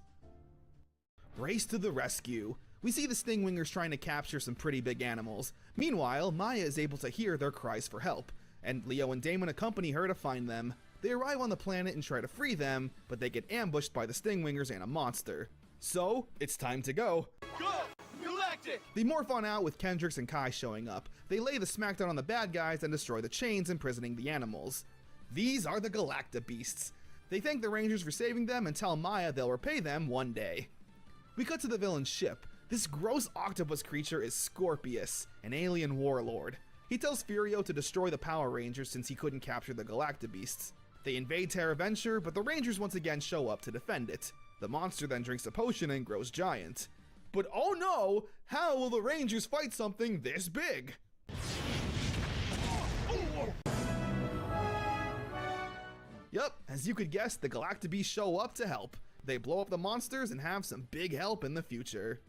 Race to the rescue. We see the Stingwingers trying to capture some pretty big animals. Meanwhile, Maya is able to hear their cries for help, and Leo and Damon accompany her to find them. They arrive on the planet and try to free them, but they get ambushed by the Stingwingers and a monster. So, it's time to go. Go! Galactic! They morph on out with Kendrix and Kai showing up. They lay the smackdown on the bad guys and destroy the chains imprisoning the animals. These are the Galacta Beasts. They thank the Rangers for saving them and tell Maya they'll repay them one day. We cut to the villain's ship. This gross octopus creature is Scorpius, an alien warlord. He tells Furio to destroy the Power Rangers since he couldn't capture the Galacta Beasts. They invade Terra Venture, but the Rangers once again show up to defend it. The monster then drinks a potion and grows giant. But oh no! How will the Rangers fight something this big? Yup, as you could guess, the Galacta Beasts show up to help. They blow up the monsters and have some big help in the future.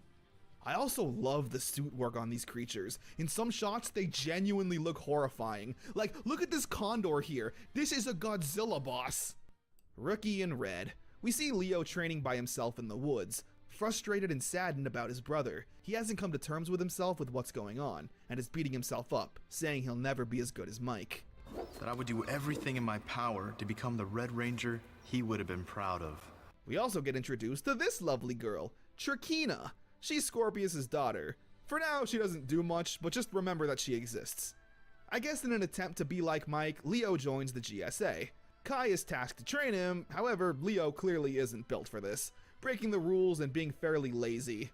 I also love the suit work on these creatures. In some shots, they genuinely look horrifying. Like, look at this condor here. This is a Godzilla boss. Rookie in red. We see Leo training by himself in the woods, frustrated and saddened about his brother. He hasn't come to terms with himself with what's going on, and is beating himself up, saying he'll never be as good as Mike. That I would do everything in my power to become the Red Ranger he would have been proud of. We also get introduced to this lovely girl, Trakina. She's Scorpius' daughter. For now, she doesn't do much, but just remember that she exists. I guess in an attempt to be like Mike, Leo joins the GSA. Kai is tasked to train him, however, Leo clearly isn't built for this, breaking the rules and being fairly lazy.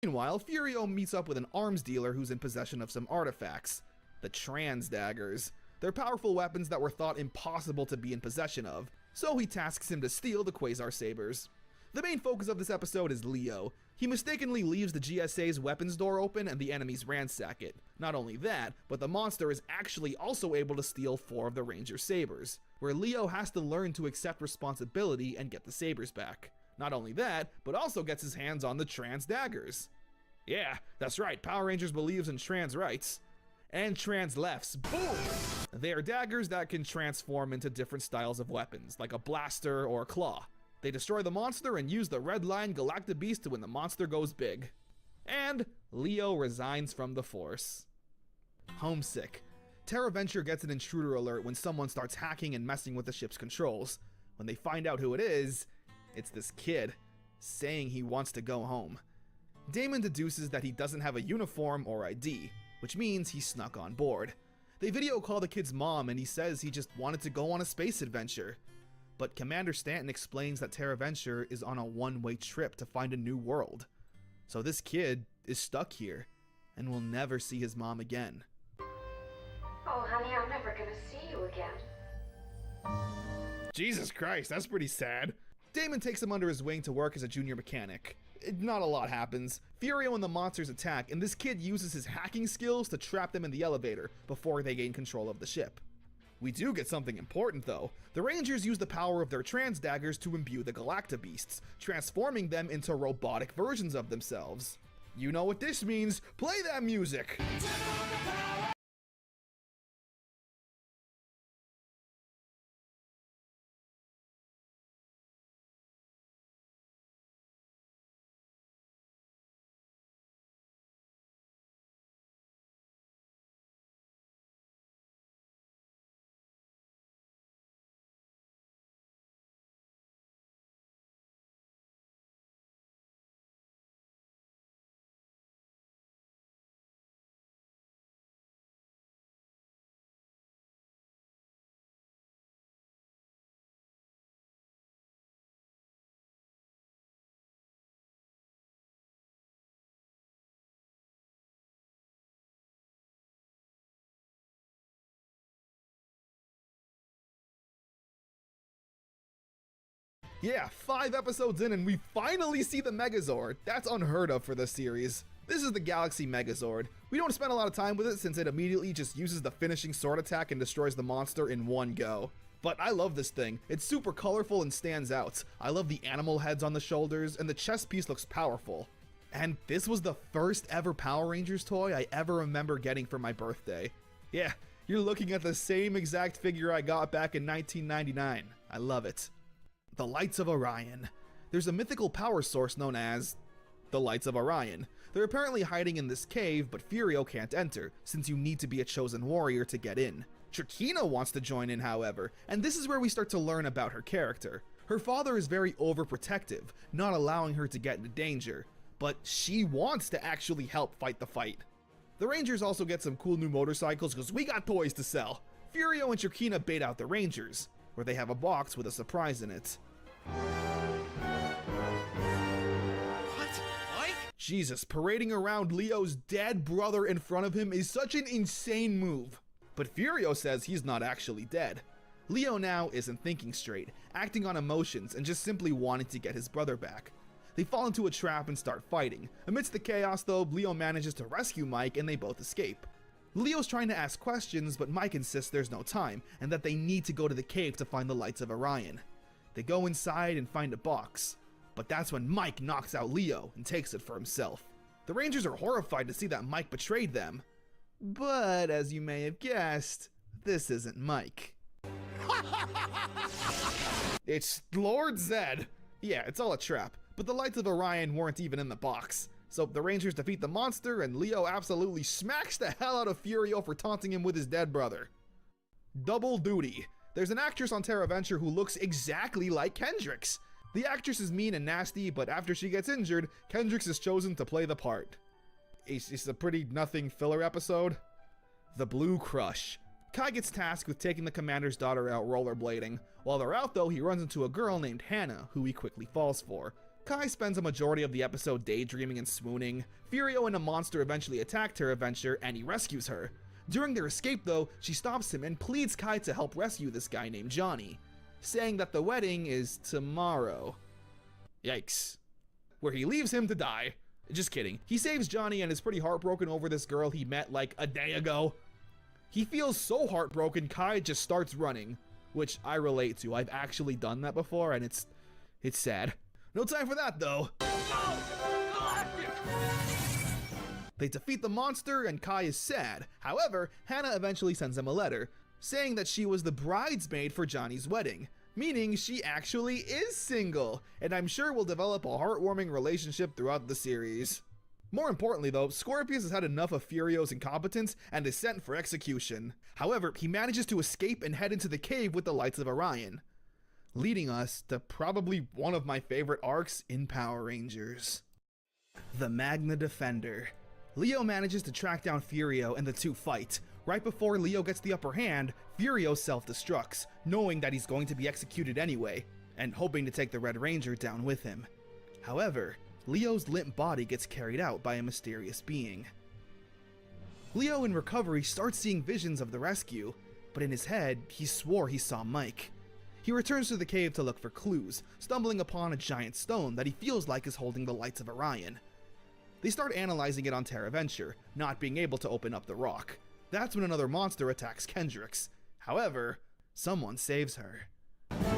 Meanwhile, Furio meets up with an arms dealer who's in possession of some artifacts. The trans daggers. They're powerful weapons that were thought impossible to be in possession of, so he tasks him to steal the Quasar Sabers. The main focus of this episode is Leo. He mistakenly leaves the GSA's weapons door open and the enemies ransack it. Not only that, but the monster is actually also able to steal 4 of the Ranger Sabers, where Leo has to learn to accept responsibility and get the Sabers back. Not only that, but also gets his hands on the trans daggers. Yeah, that's right, Power Rangers believes in trans rights. And trans lefts. Boom! They are daggers that can transform into different styles of weapons, like a blaster or a claw. They destroy the monster and use the Red Line Galacta Beast to when the monster goes big. And Leo resigns from the Force. Homesick. Terra Venture gets an intruder alert when someone starts hacking and messing with the ship's controls. When they find out who it is, it's this kid, saying he wants to go home. Damon deduces that he doesn't have a uniform or ID, which means he snuck on board. They video call the kid's mom and he says he just wanted to go on a space adventure. But Commander Stanton explains that Terra Venture is on a one-way trip to find a new world. So this kid is stuck here and will never see his mom again. Oh, honey, I'm never gonna see you again. Jesus Christ, that's pretty sad. Damon takes him under his wing to work as a junior mechanic. Not a lot happens. Furio and the monsters attack, and this kid uses his hacking skills to trap them in the elevator before they gain control of the ship. We do get something important though. The Rangers use the power of their trans daggers to imbue the Galacta Beasts, transforming them into robotic versions of themselves. You know what this means, play that music! Yeah, 5 episodes in and we finally see the Megazord. That's unheard of for this series. This is the Galaxy Megazord. We don't spend a lot of time with it since it immediately just uses the finishing sword attack and destroys the monster in one go. But I love this thing. It's super colorful and stands out. I love the animal heads on the shoulders and the chest piece looks powerful. And this was the first ever Power Rangers toy I ever remember getting for my birthday. Yeah, you're looking at the same exact figure I got back in 1999. I love it. The Lights of Orion. There's a mythical power source known as the Lights of Orion. They're apparently hiding in this cave, but Furio can't enter, since you need to be a chosen warrior to get in. Trakina wants to join in, however, and this is where we start to learn about her character. Her father is very overprotective, not allowing her to get into danger, but she wants to actually help fight the fight. The Rangers also get some cool new motorcycles because we got toys to sell. Furio and Trakina bait out the Rangers, where they have a box with a surprise in it. What? Mike? Jesus, parading around Leo's dead brother in front of him is such an insane move. But Furio says he's not actually dead. Leo now isn't thinking straight, acting on emotions and just simply wanting to get his brother back. They fall into a trap and start fighting. Amidst the chaos though, Leo manages to rescue Mike and they both escape. Leo's trying to ask questions, but Mike insists there's no time, and that they need to go to the cave to find the Lights of Orion. They go inside and find a box, but that's when Mike knocks out Leo and takes it for himself. The Rangers are horrified to see that Mike betrayed them. But as you may have guessed, this isn't Mike. It's Lord Zed! Yeah, it's all a trap, but the Lights of Orion weren't even in the box. So the Rangers defeat the monster and Leo absolutely smacks the hell out of Furio for taunting him with his dead brother. Double duty. There's an actress on Terra Venture who looks exactly like Kendrix. The actress is mean and nasty, but after she gets injured, Kendrix is chosen to play the part. It's a pretty nothing filler episode. The Blue Crush. Kai gets tasked with taking the commander's daughter out rollerblading. While they're out though, he runs into a girl named Hannah, who he quickly falls for. Kai spends a majority of the episode daydreaming and swooning. Furio and a monster eventually attack Terra Venture and he rescues her. During their escape though, she stops him and pleads Kai to help rescue this guy named Johnny, saying that the wedding is tomorrow. Yikes. Where he leaves him to die. Just kidding. He saves Johnny and is pretty heartbroken over this girl he met like a day ago. He feels so heartbroken, Kai just starts running, which I relate to. I've actually done that before and it's sad. No time for that though. They defeat the monster and Kai is sad. However, Hannah eventually sends him a letter saying that she was the bridesmaid for Johnny's wedding, meaning she actually is single, and I'm sure will develop a heartwarming relationship throughout the series. More importantly though, Scorpius has had enough of Furio's incompetence and is sent for execution. However, he manages to escape and head into the cave with the Lights of Orion, leading us to probably one of my favorite arcs in Power Rangers. The Magna Defender. Leo manages to track down Furio and the two fight. Right before Leo gets the upper hand, Furio self-destructs, knowing that he's going to be executed anyway, and hoping to take the Red Ranger down with him. However, Leo's limp body gets carried out by a mysterious being. Leo in recovery starts seeing visions of the rescue, but in his head, he swore he saw Mike. He returns to the cave to look for clues, stumbling upon a giant stone that he feels like is holding the Lights of Orion. They start analyzing it on Terra Venture, not being able to open up the rock. That's when another monster attacks Kendrix. However, someone saves her. It's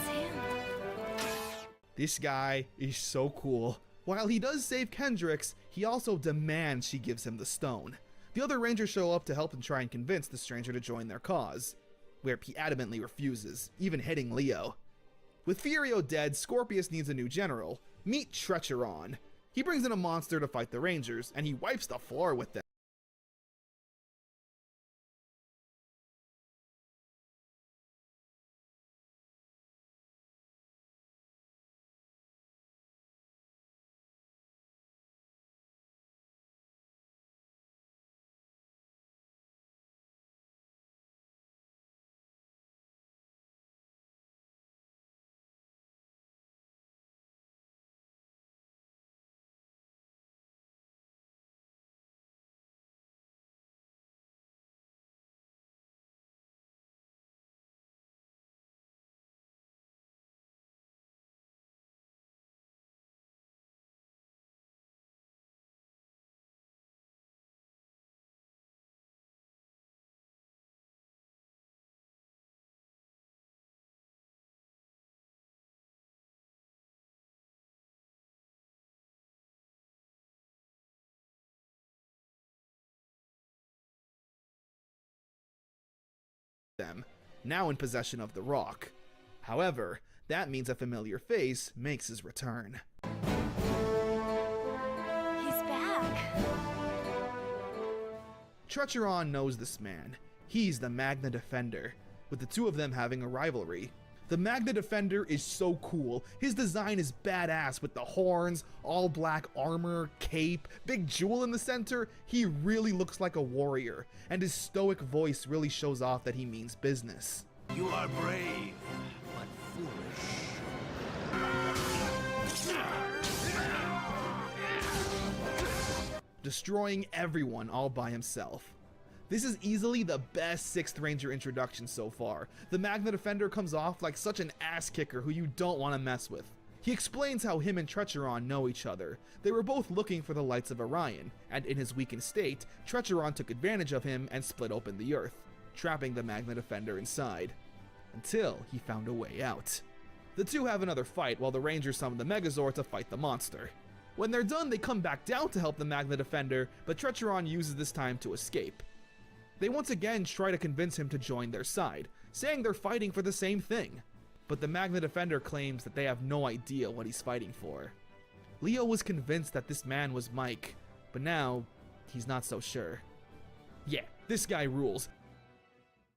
him. This guy is so cool. While he does save Kendrix, he also demands she gives him the stone. The other Rangers show up to help and try and convince the stranger to join their cause, where he adamantly refuses, even hitting Leo. With Furio dead, Scorpius needs a new general. Meet Trecheron. He brings in a monster to fight the Rangers, and he wipes the floor with them. Now in possession of the rock. However, that means a familiar face makes his return. He's back. Trecheron knows this man. He's the Magna Defender, with the two of them having a rivalry. The Magna Defender is so cool. His design is badass with the horns, all black armor, cape, big jewel in the center. He really looks like a warrior, and his stoic voice really shows off that he means business. You are brave, but foolish. Destroying everyone all by himself. This is easily the best 6th Ranger introduction so far. The Magna Defender comes off like such an ass kicker who you don't want to mess with. He explains how him and Trecheron know each other. They were both looking for the Lights of Orion, and in his weakened state, Trecheron took advantage of him and split open the Earth, trapping the Magna Defender inside, until he found a way out. The two have another fight while the Rangers summon the Megazord to fight the monster. When they're done, they come back down to help the Magna Defender, but Trecheron uses this time to escape. They once again try to convince him to join their side, saying they're fighting for the same thing. But the Magna Defender claims that they have no idea what he's fighting for. Leo was convinced that this man was Mike, but now he's not so sure. Yeah, this guy rules.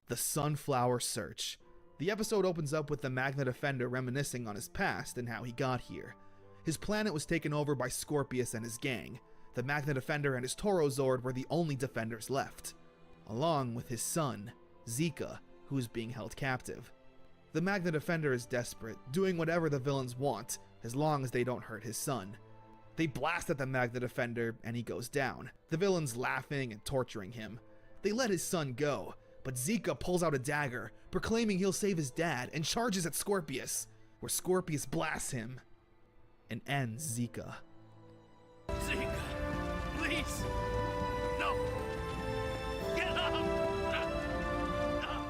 The Sunflower Search. The episode opens up with the Magna Defender reminiscing on his past and how he got here. His planet was taken over by Scorpius and his gang. The Magna Defender and his Toro Zord were the only defenders left, along with his son, Zika, who is being held captive. The Magna Defender is desperate, doing whatever the villains want, as long as they don't hurt his son. They blast at the Magna Defender, and he goes down, the villains laughing and torturing him. They let his son go, but Zika pulls out a dagger, proclaiming he'll save his dad, and charges at Scorpius, where Scorpius blasts him and ends Zika. Zika, please! No! Get out! No!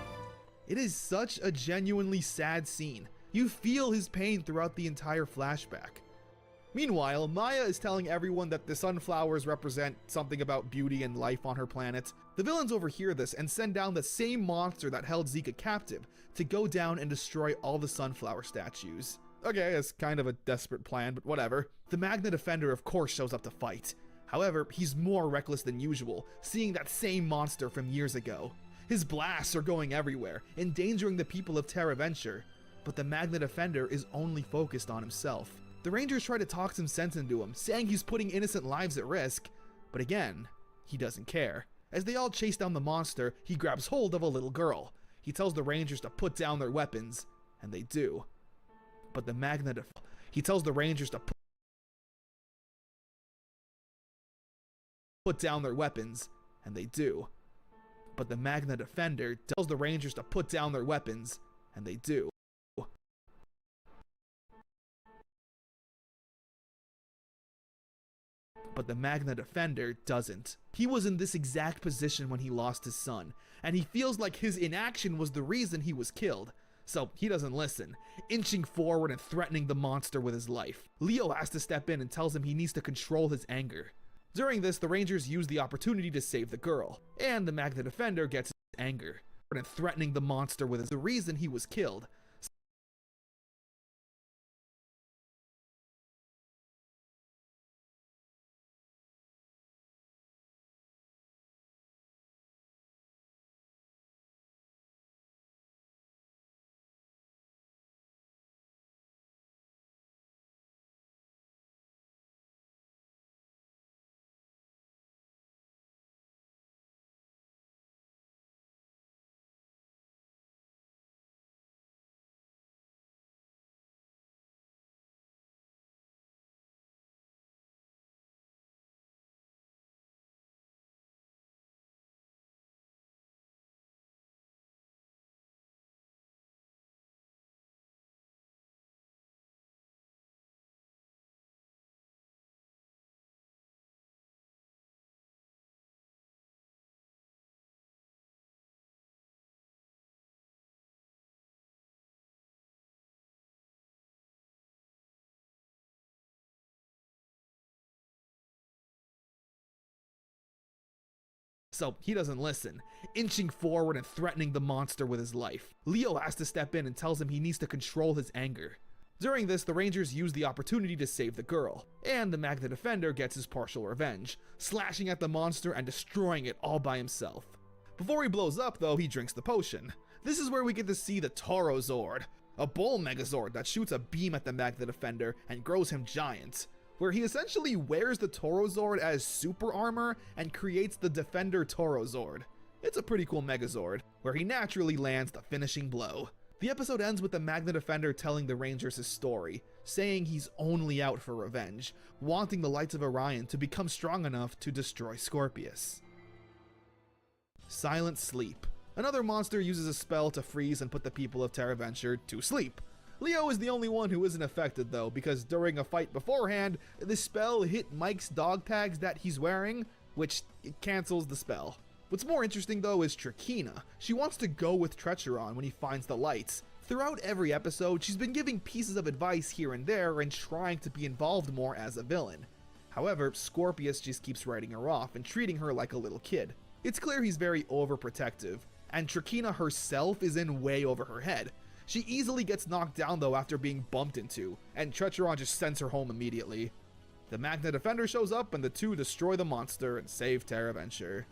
It is such a genuinely sad scene. You feel his pain throughout the entire flashback. Meanwhile, Maya is telling everyone that the sunflowers represent something about beauty and life on her planet. The villains overhear this and send down the same monster that held Zika captive to go down and destroy all the sunflower statues. Okay, it's kind of a desperate plan, but whatever. The Magna Defender of course shows up to fight. However, he's more reckless than usual, seeing that same monster from years ago. His blasts are going everywhere, endangering the people of Terra Venture, but the Magna Defender is only focused on himself. The Rangers try to talk some sense into him, saying he's putting innocent lives at risk, but again, he doesn't care. As they all chase down the monster, he grabs hold of a little girl. He tells the Rangers to put down their weapons, and they do. But the Magna Defender, he tells the Rangers to put down their weapons, and they do. But the Magna Defender tells the Rangers to put down their weapons, and they do. But the Magna Defender doesn't. He was in this exact position when he lost his son, and he feels like his inaction was the reason he was killed. So he doesn't listen, inching forward and threatening the monster with his life. Leo has to step in and tells him he needs to control his anger. During this, the Rangers use the opportunity to save the girl, and the Magna Defender gets his anger, and threatening the monster with the reason he was killed. So he doesn't listen, inching forward and threatening the monster with his life. Leo has to step in and tells him he needs to control his anger. During this, the Rangers use the opportunity to save the girl, and the Magna Defender gets his partial revenge, slashing at the monster and destroying it all by himself. Before he blows up though, he drinks the potion. This is where we get to see the Toro Zord, a bull Megazord that shoots a beam at the Magna Defender and grows him giant, where he essentially wears the Toro Zord as super armor and creates the Defender Toro Zord. It's a pretty cool Megazord, where he naturally lands the finishing blow. The episode ends with the Magna Defender telling the Rangers his story, saying he's only out for revenge, wanting the Lights of Orion to become strong enough to destroy Scorpius. Silent Sleep. Another monster uses a spell to freeze and put the people of Terra Venture to sleep. Leo is the only one who isn't affected though, because during a fight beforehand, the spell hit Mike's dog tags that he's wearing, which cancels the spell. What's more interesting though is Trakina. She wants to go with Trecheron when he finds the lights. Throughout every episode, she's been giving pieces of advice here and there and trying to be involved more as a villain. However, Scorpius just keeps writing her off and treating her like a little kid. It's clear he's very overprotective, and Trakina herself is in way over her head. She easily gets knocked down though after being bumped into, and Trecheron just sends her home immediately. The Magna Defender shows up and the two destroy the monster and save Terra Venture.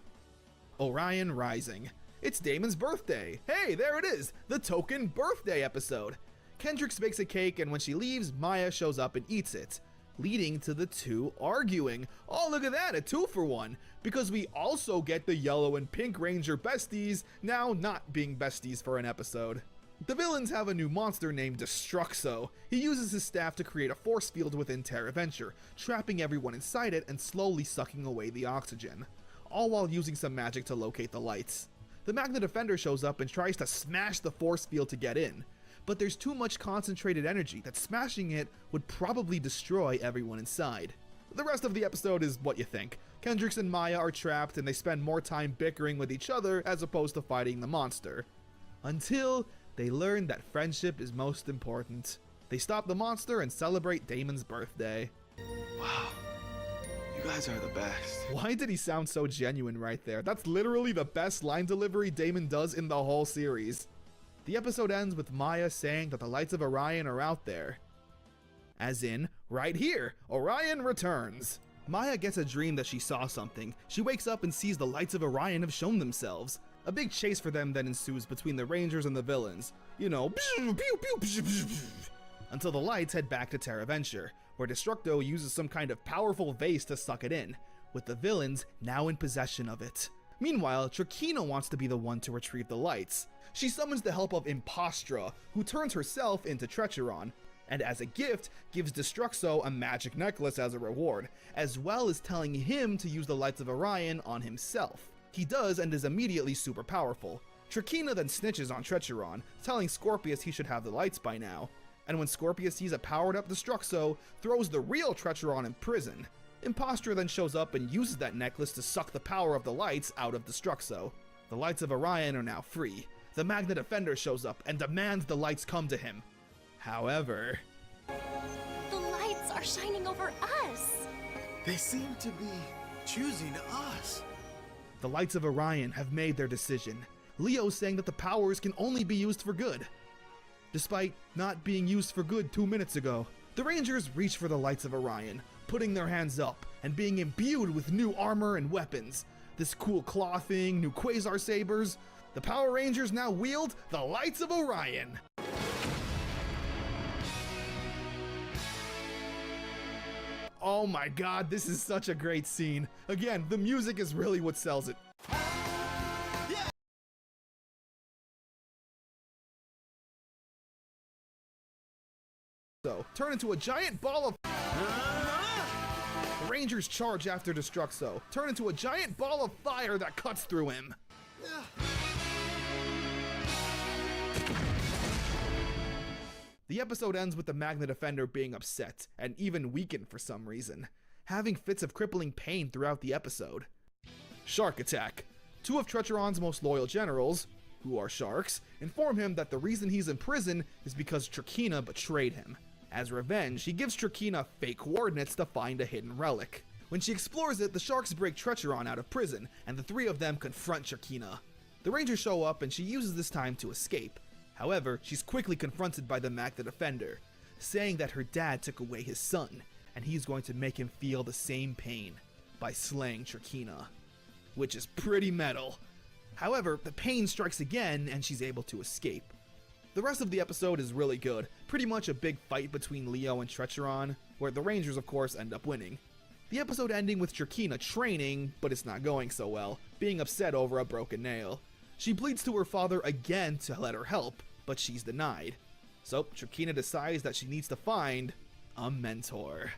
Orion Rising. It's Damon's birthday. Hey, there it is, the token birthday episode. Kendrix bakes a cake and when she leaves, Maya shows up and eats it, leading to the two arguing. Oh, look at that, a 2-for-1, because we also get the yellow and pink Ranger besties now not being besties for an episode. The villains have a new monster named Destruxo. He uses his staff to create a force field within Terraventure, trapping everyone inside it and slowly sucking away the oxygen, all while using some magic to locate the lights. The Magna Defender shows up and tries to smash the force field to get in, but there's too much concentrated energy that smashing it would probably destroy everyone inside. The rest of the episode is what you think. Kendrix and Maya are trapped and they spend more time bickering with each other as opposed to fighting the monster. Until they learn that friendship is most important. They stop the monster and celebrate Damon's birthday. Wow. You guys are the best. Why did he sound so genuine right there? That's literally the best line delivery Damon does in the whole series. The episode ends with Maya saying that the lights of Orion are out there. As in, right here, Orion returns. Maya gets a dream that she saw something. She wakes up and sees the lights of Orion have shown themselves. A big chase for them then ensues between the Rangers and the villains. You know, until the lights head back to Terraventure, where Destructo uses some kind of powerful vase to suck it in, with the villains now in possession of it. Meanwhile, Trakina wants to be the one to retrieve the lights. She summons the help of Impostra, who turns herself into Trecheron, and as a gift, gives Destruxo a magic necklace as a reward, as well as telling him to use the lights of Orion on himself. He does and is immediately super powerful. Trakina then snitches on Trecheron, telling Scorpius he should have the lights by now, and when Scorpius sees a powered up Destruxo, throws the real Trecheron in prison. Impostra then shows up and uses that necklace to suck the power of the lights out of Destruxo. The lights of Orion are now free. The Magna Defender shows up and demands the lights come to him. However, The lights are shining over us. They seem to be choosing us. the lights of Orion have made their decision. Leo's saying that the powers can only be used for good, despite not being used for good 2 minutes ago. The Rangers reach for the lights of Orion, putting their hands up and being imbued with new armor and weapons. This cool claw thing, new quasar sabers. The Power Rangers now wield the lights of Orion. Oh my god, this is such a great scene. Again, the music is really what sells it. So, turn into a giant ball of... The Rangers charge after Destruxo, turn into a giant ball of fire that cuts through him. The episode ends with the Magna Defender being upset, and even weakened for some reason, having fits of crippling pain throughout the episode. Shark Attack. Two of Trecheron's most loyal generals, who are sharks, inform him that the reason he's in prison is because Trakina betrayed him. As revenge, he gives Trakina fake coordinates to find a hidden relic. When she explores it, the sharks break Trecheron out of prison, and the three of them confront Trakina. The Rangers show up and she uses this time to escape. However, she's quickly confronted by the Magna Defender, saying that her dad took away his son, and he's going to make him feel the same pain by slaying Trakina, which is pretty metal. However, the pain strikes again and she's able to escape. The rest of the episode is really good, pretty much a big fight between Leo and Trecheron, where the Rangers of course end up winning. The episode ending with Trakina training, but it's not going so well, being upset over a broken nail. She pleads to her father again to let her help, but she's denied. So Trakina decides that she needs to find a mentor.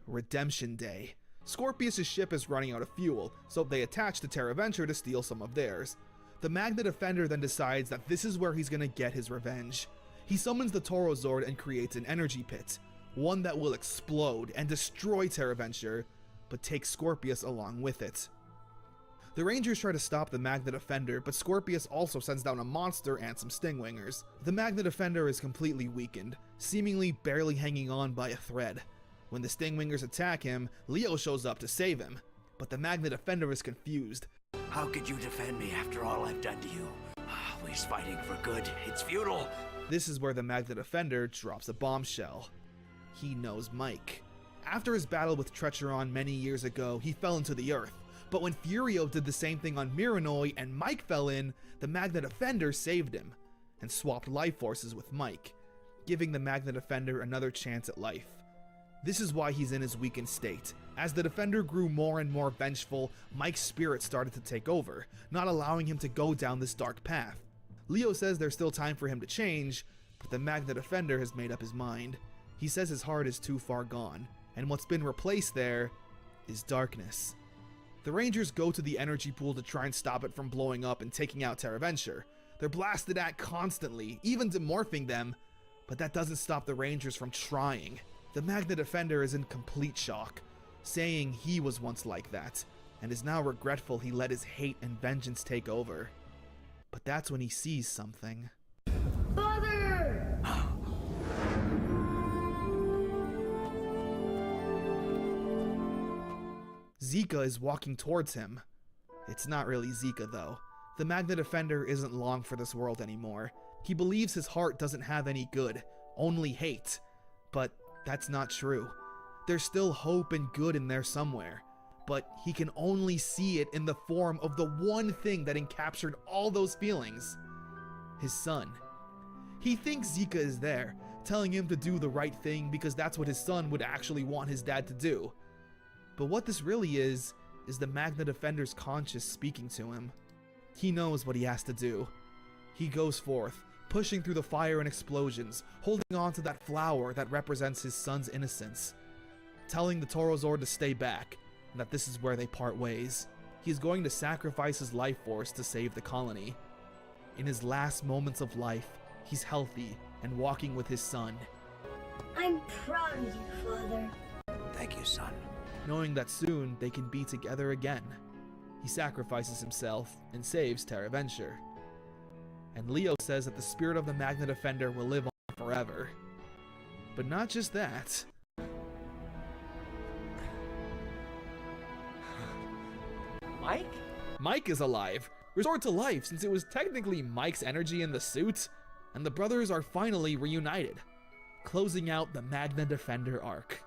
Redemption Day. Scorpius' ship is running out of fuel, so they attach to Terraventure to steal some of theirs. The Magna Defender then decides that this is where he's gonna get his revenge. He summons the Toro Zord and creates an energy pit, one that will explode and destroy Terraventure, but take Scorpius along with it. The Rangers try to stop the Magna Defender, but Scorpius also sends down a monster and some Stingwingers. The Magna Defender is completely weakened, seemingly barely hanging on by a thread. When the Stingwingers attack him, Leo shows up to save him, but the Magna Defender is confused. How could you defend me after all I've done to you? Always fighting for good. It's futile. This is where the Magna Defender drops a bombshell. He knows Mike. After his battle with Trecheron many years ago, he fell into the earth. But when Furio did the same thing on Miranoi and Mike fell in, the Magna Defender saved him, and swapped life forces with Mike, giving the Magna Defender another chance at life. This is why he's in his weakened state. As the Defender grew more and more vengeful, Mike's spirit started to take over, not allowing him to go down this dark path. Leo says there's still time for him to change, but the Magna Defender has made up his mind. He says his heart is too far gone, and what's been replaced there is darkness. The Rangers go to the energy pool to try and stop it from blowing up and taking out Terraventure. They're blasted at constantly, even demorphing them, but that doesn't stop the Rangers from trying. The Magna Defender is in complete shock, saying he was once like that, and is now regretful he let his hate and vengeance take over. But that's when he sees something. Father! Zika is walking towards him. It's not really Zika though. The Magna Defender isn't long for this world anymore. He believes his heart doesn't have any good, only hate. But that's not true. There's still hope and good in there somewhere. But he can only see it in the form of the one thing that encaptured all those feelings. His son. He thinks Zika is there, telling him to do the right thing because that's what his son would actually want his dad to do. But what this really is the Magna Defender's conscience speaking to him. He knows what he has to do. He goes forth, pushing through the fire and explosions, holding on to that flower that represents his son's innocence, telling the Torozord to stay back, and that this is where they part ways. He is going to sacrifice his life force to save the colony. In his last moments of life, he's healthy and walking with his son. I'm proud of you, Father. Thank you, son. Knowing that soon they can be together again. He sacrifices himself and saves Terraventure. And Leo says that the spirit of the Magna Defender will live on forever. But not just that. Mike? Mike is alive, restored to life since it was technically Mike's energy in the suit, and the brothers are finally reunited, closing out the Magna Defender arc.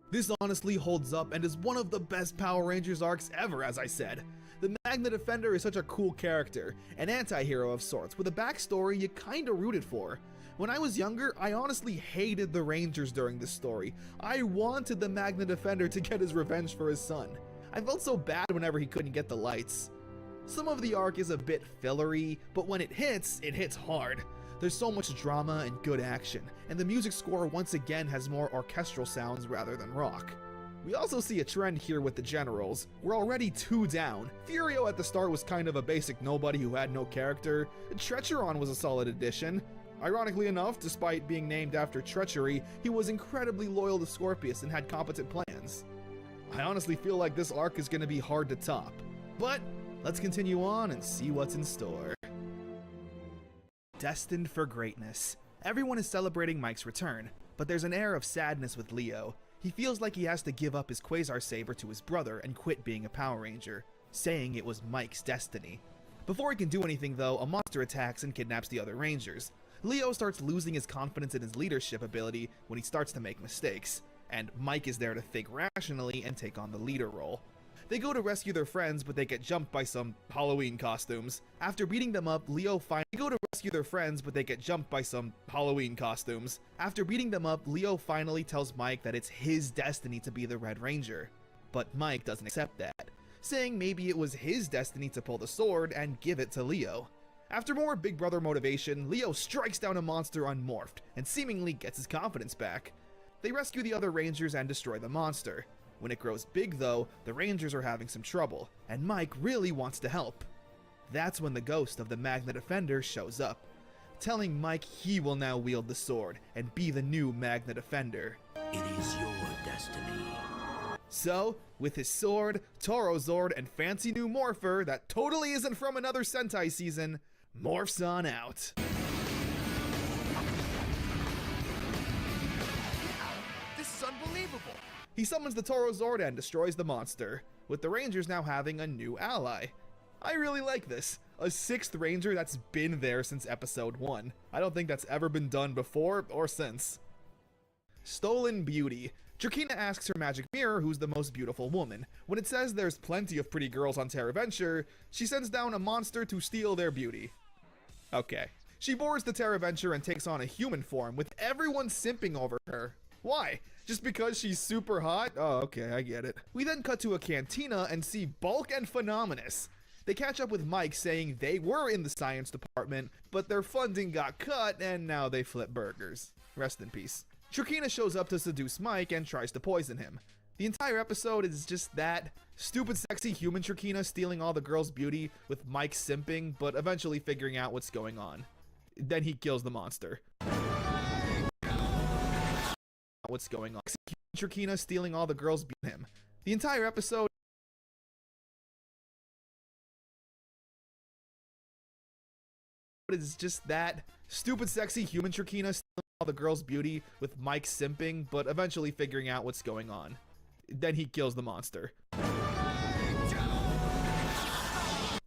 This honestly holds up and is one of the best Power Rangers arcs ever, as I said. The Magna Defender is such a cool character, an anti-hero of sorts, with a backstory you kinda rooted for. When I was younger, I honestly hated the Rangers during this story. I wanted the Magna Defender to get his revenge for his son. I felt so bad whenever he couldn't get the lights. Some of the arc is a bit fillery, but when it hits hard. There's so much drama and good action, and the music score once again has more orchestral sounds rather than rock. We also see a trend here with the generals. We're already 2 down. Furio at the start was kind of a basic nobody who had no character. Treacheron was a solid addition. Ironically enough, despite being named after treachery, he was incredibly loyal to Scorpius and had competent plans. I honestly feel like this arc is going to be hard to top. But let's continue on and see what's in store. Destined for greatness. Everyone is celebrating Mike's return, but there's an air of sadness with Leo. He feels like he has to give up his Quasar Saber to his brother and quit being a Power Ranger, saying it was Mike's destiny. Before he can do anything though, a monster attacks and kidnaps the other Rangers. Leo starts losing his confidence in his leadership ability when he starts to make mistakes, and Mike is there to think rationally and take on the leader role. They go to rescue their friends, but they get jumped by some Halloween costumes. After beating them up, Leo finally tells Mike that it's his destiny to be the Red Ranger. But Mike doesn't accept that, saying maybe it was his destiny to pull the sword and give it to Leo. After more Big Brother motivation, Leo strikes down a monster unmorphed and seemingly gets his confidence back. They rescue the other Rangers and destroy the monster. When it grows big though, the Rangers are having some trouble, and Mike really wants to help. That's when the ghost of the Magna Defender shows up, telling Mike he will now wield the sword and be the new Magna Defender. It is your destiny. So, with his sword, Torozord, and fancy new morpher that totally isn't from another Sentai season, morphs on out. This is unbelievable! He summons the Torozord and destroys the monster, with the Rangers now having a new ally. I really like this. A 6th Ranger that's been there since episode 1. I don't think that's ever been done before or since. Stolen Beauty. Drakina asks her magic mirror who's the most beautiful woman. When it says there's plenty of pretty girls on Terraventure, she sends down a monster to steal their beauty. Okay. She boards the Terraventure and takes on a human form, with everyone simping over her. Why? Just because she's super hot? Oh, okay, I get it. We then cut to a cantina and see Bulk and Phenomenus. They catch up with Mike saying they were in the science department, but their funding got cut and now they flip burgers. Rest in peace. Trakina shows up to seduce Mike and tries to poison him. The entire episode is just that. Stupid sexy human Trakina stealing all the girl's beauty with Mike simping, but eventually figuring out what's going on. Then he kills the monster. What's going on? Trakina stealing all the girls beat him. The entire episode is just that. Stupid sexy human Trakina stealing all the girl's beauty with Mike simping, but eventually figuring out what's going on. Then he kills the monster.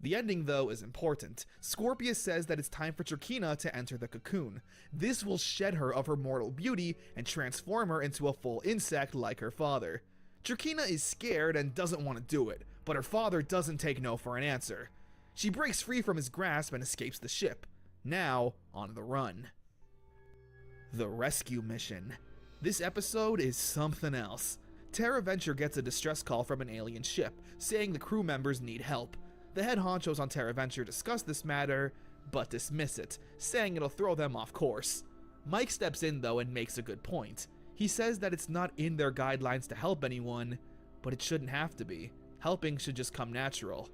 The ending, though, is important. Scorpius says that it's time for Trakina to enter the cocoon. This will shed her of her mortal beauty and transform her into a full insect like her father. Trakina is scared and doesn't want to do it, but her father doesn't take no for an answer. She breaks free from his grasp and escapes the ship, now on the run. The rescue mission. This episode is something else. Terra Venture gets a distress call from an alien ship, saying the crew members need help. The head honchos on Terra Venture discuss this matter, but dismiss it, saying it'll throw them off course. Mike steps in though and makes a good point. He says that it's not in their guidelines to help anyone, but it shouldn't have to be. Helping should just come natural.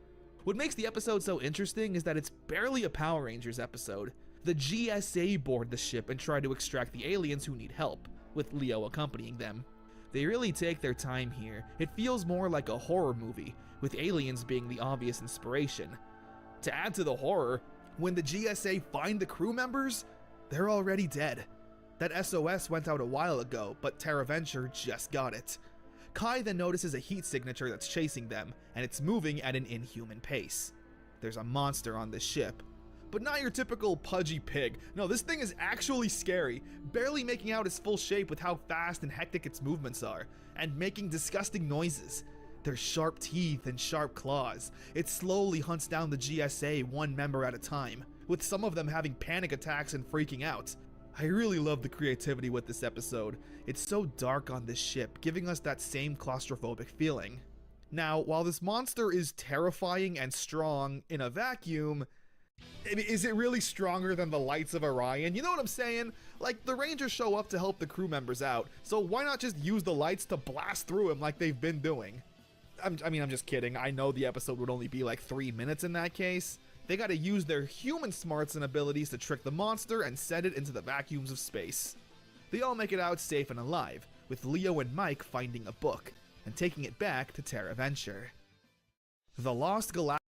What makes the episode so interesting is that it's barely a Power Rangers episode. The GSA board the ship and try to extract the aliens who need help, with Leo accompanying them. They really take their time here. It feels more like a horror movie, with aliens being the obvious inspiration. To add to the horror, when the GSA find the crew members, they're already dead. That SOS went out a while ago, but Terra Venture just got it. Kai then notices a heat signature that's chasing them, and it's moving at an inhuman pace. There's a monster on this ship. But not your typical pudgy pig. No, this thing is actually scary, barely making out its full shape with how fast and hectic its movements are, and making disgusting noises. There's sharp teeth and sharp claws. It slowly hunts down the GSA one member at a time, with some of them having panic attacks and freaking out. I really love the creativity with this episode. It's so dark on this ship, giving us that same claustrophobic feeling. Now, while this monster is terrifying and strong in a vacuum, is it really stronger than the lights of Orion? You know what I'm saying? Like, the Rangers show up to help the crew members out, so why not just use the lights to blast through him like they've been doing? I'm just kidding. I know the episode would only be like 3 minutes in that case. They gotta use their human smarts and abilities to trick the monster and send it into the vacuums of space. They all make it out safe and alive, with Leo and Mike finding a book, and taking it back to Terra Venture. The Lost Galactic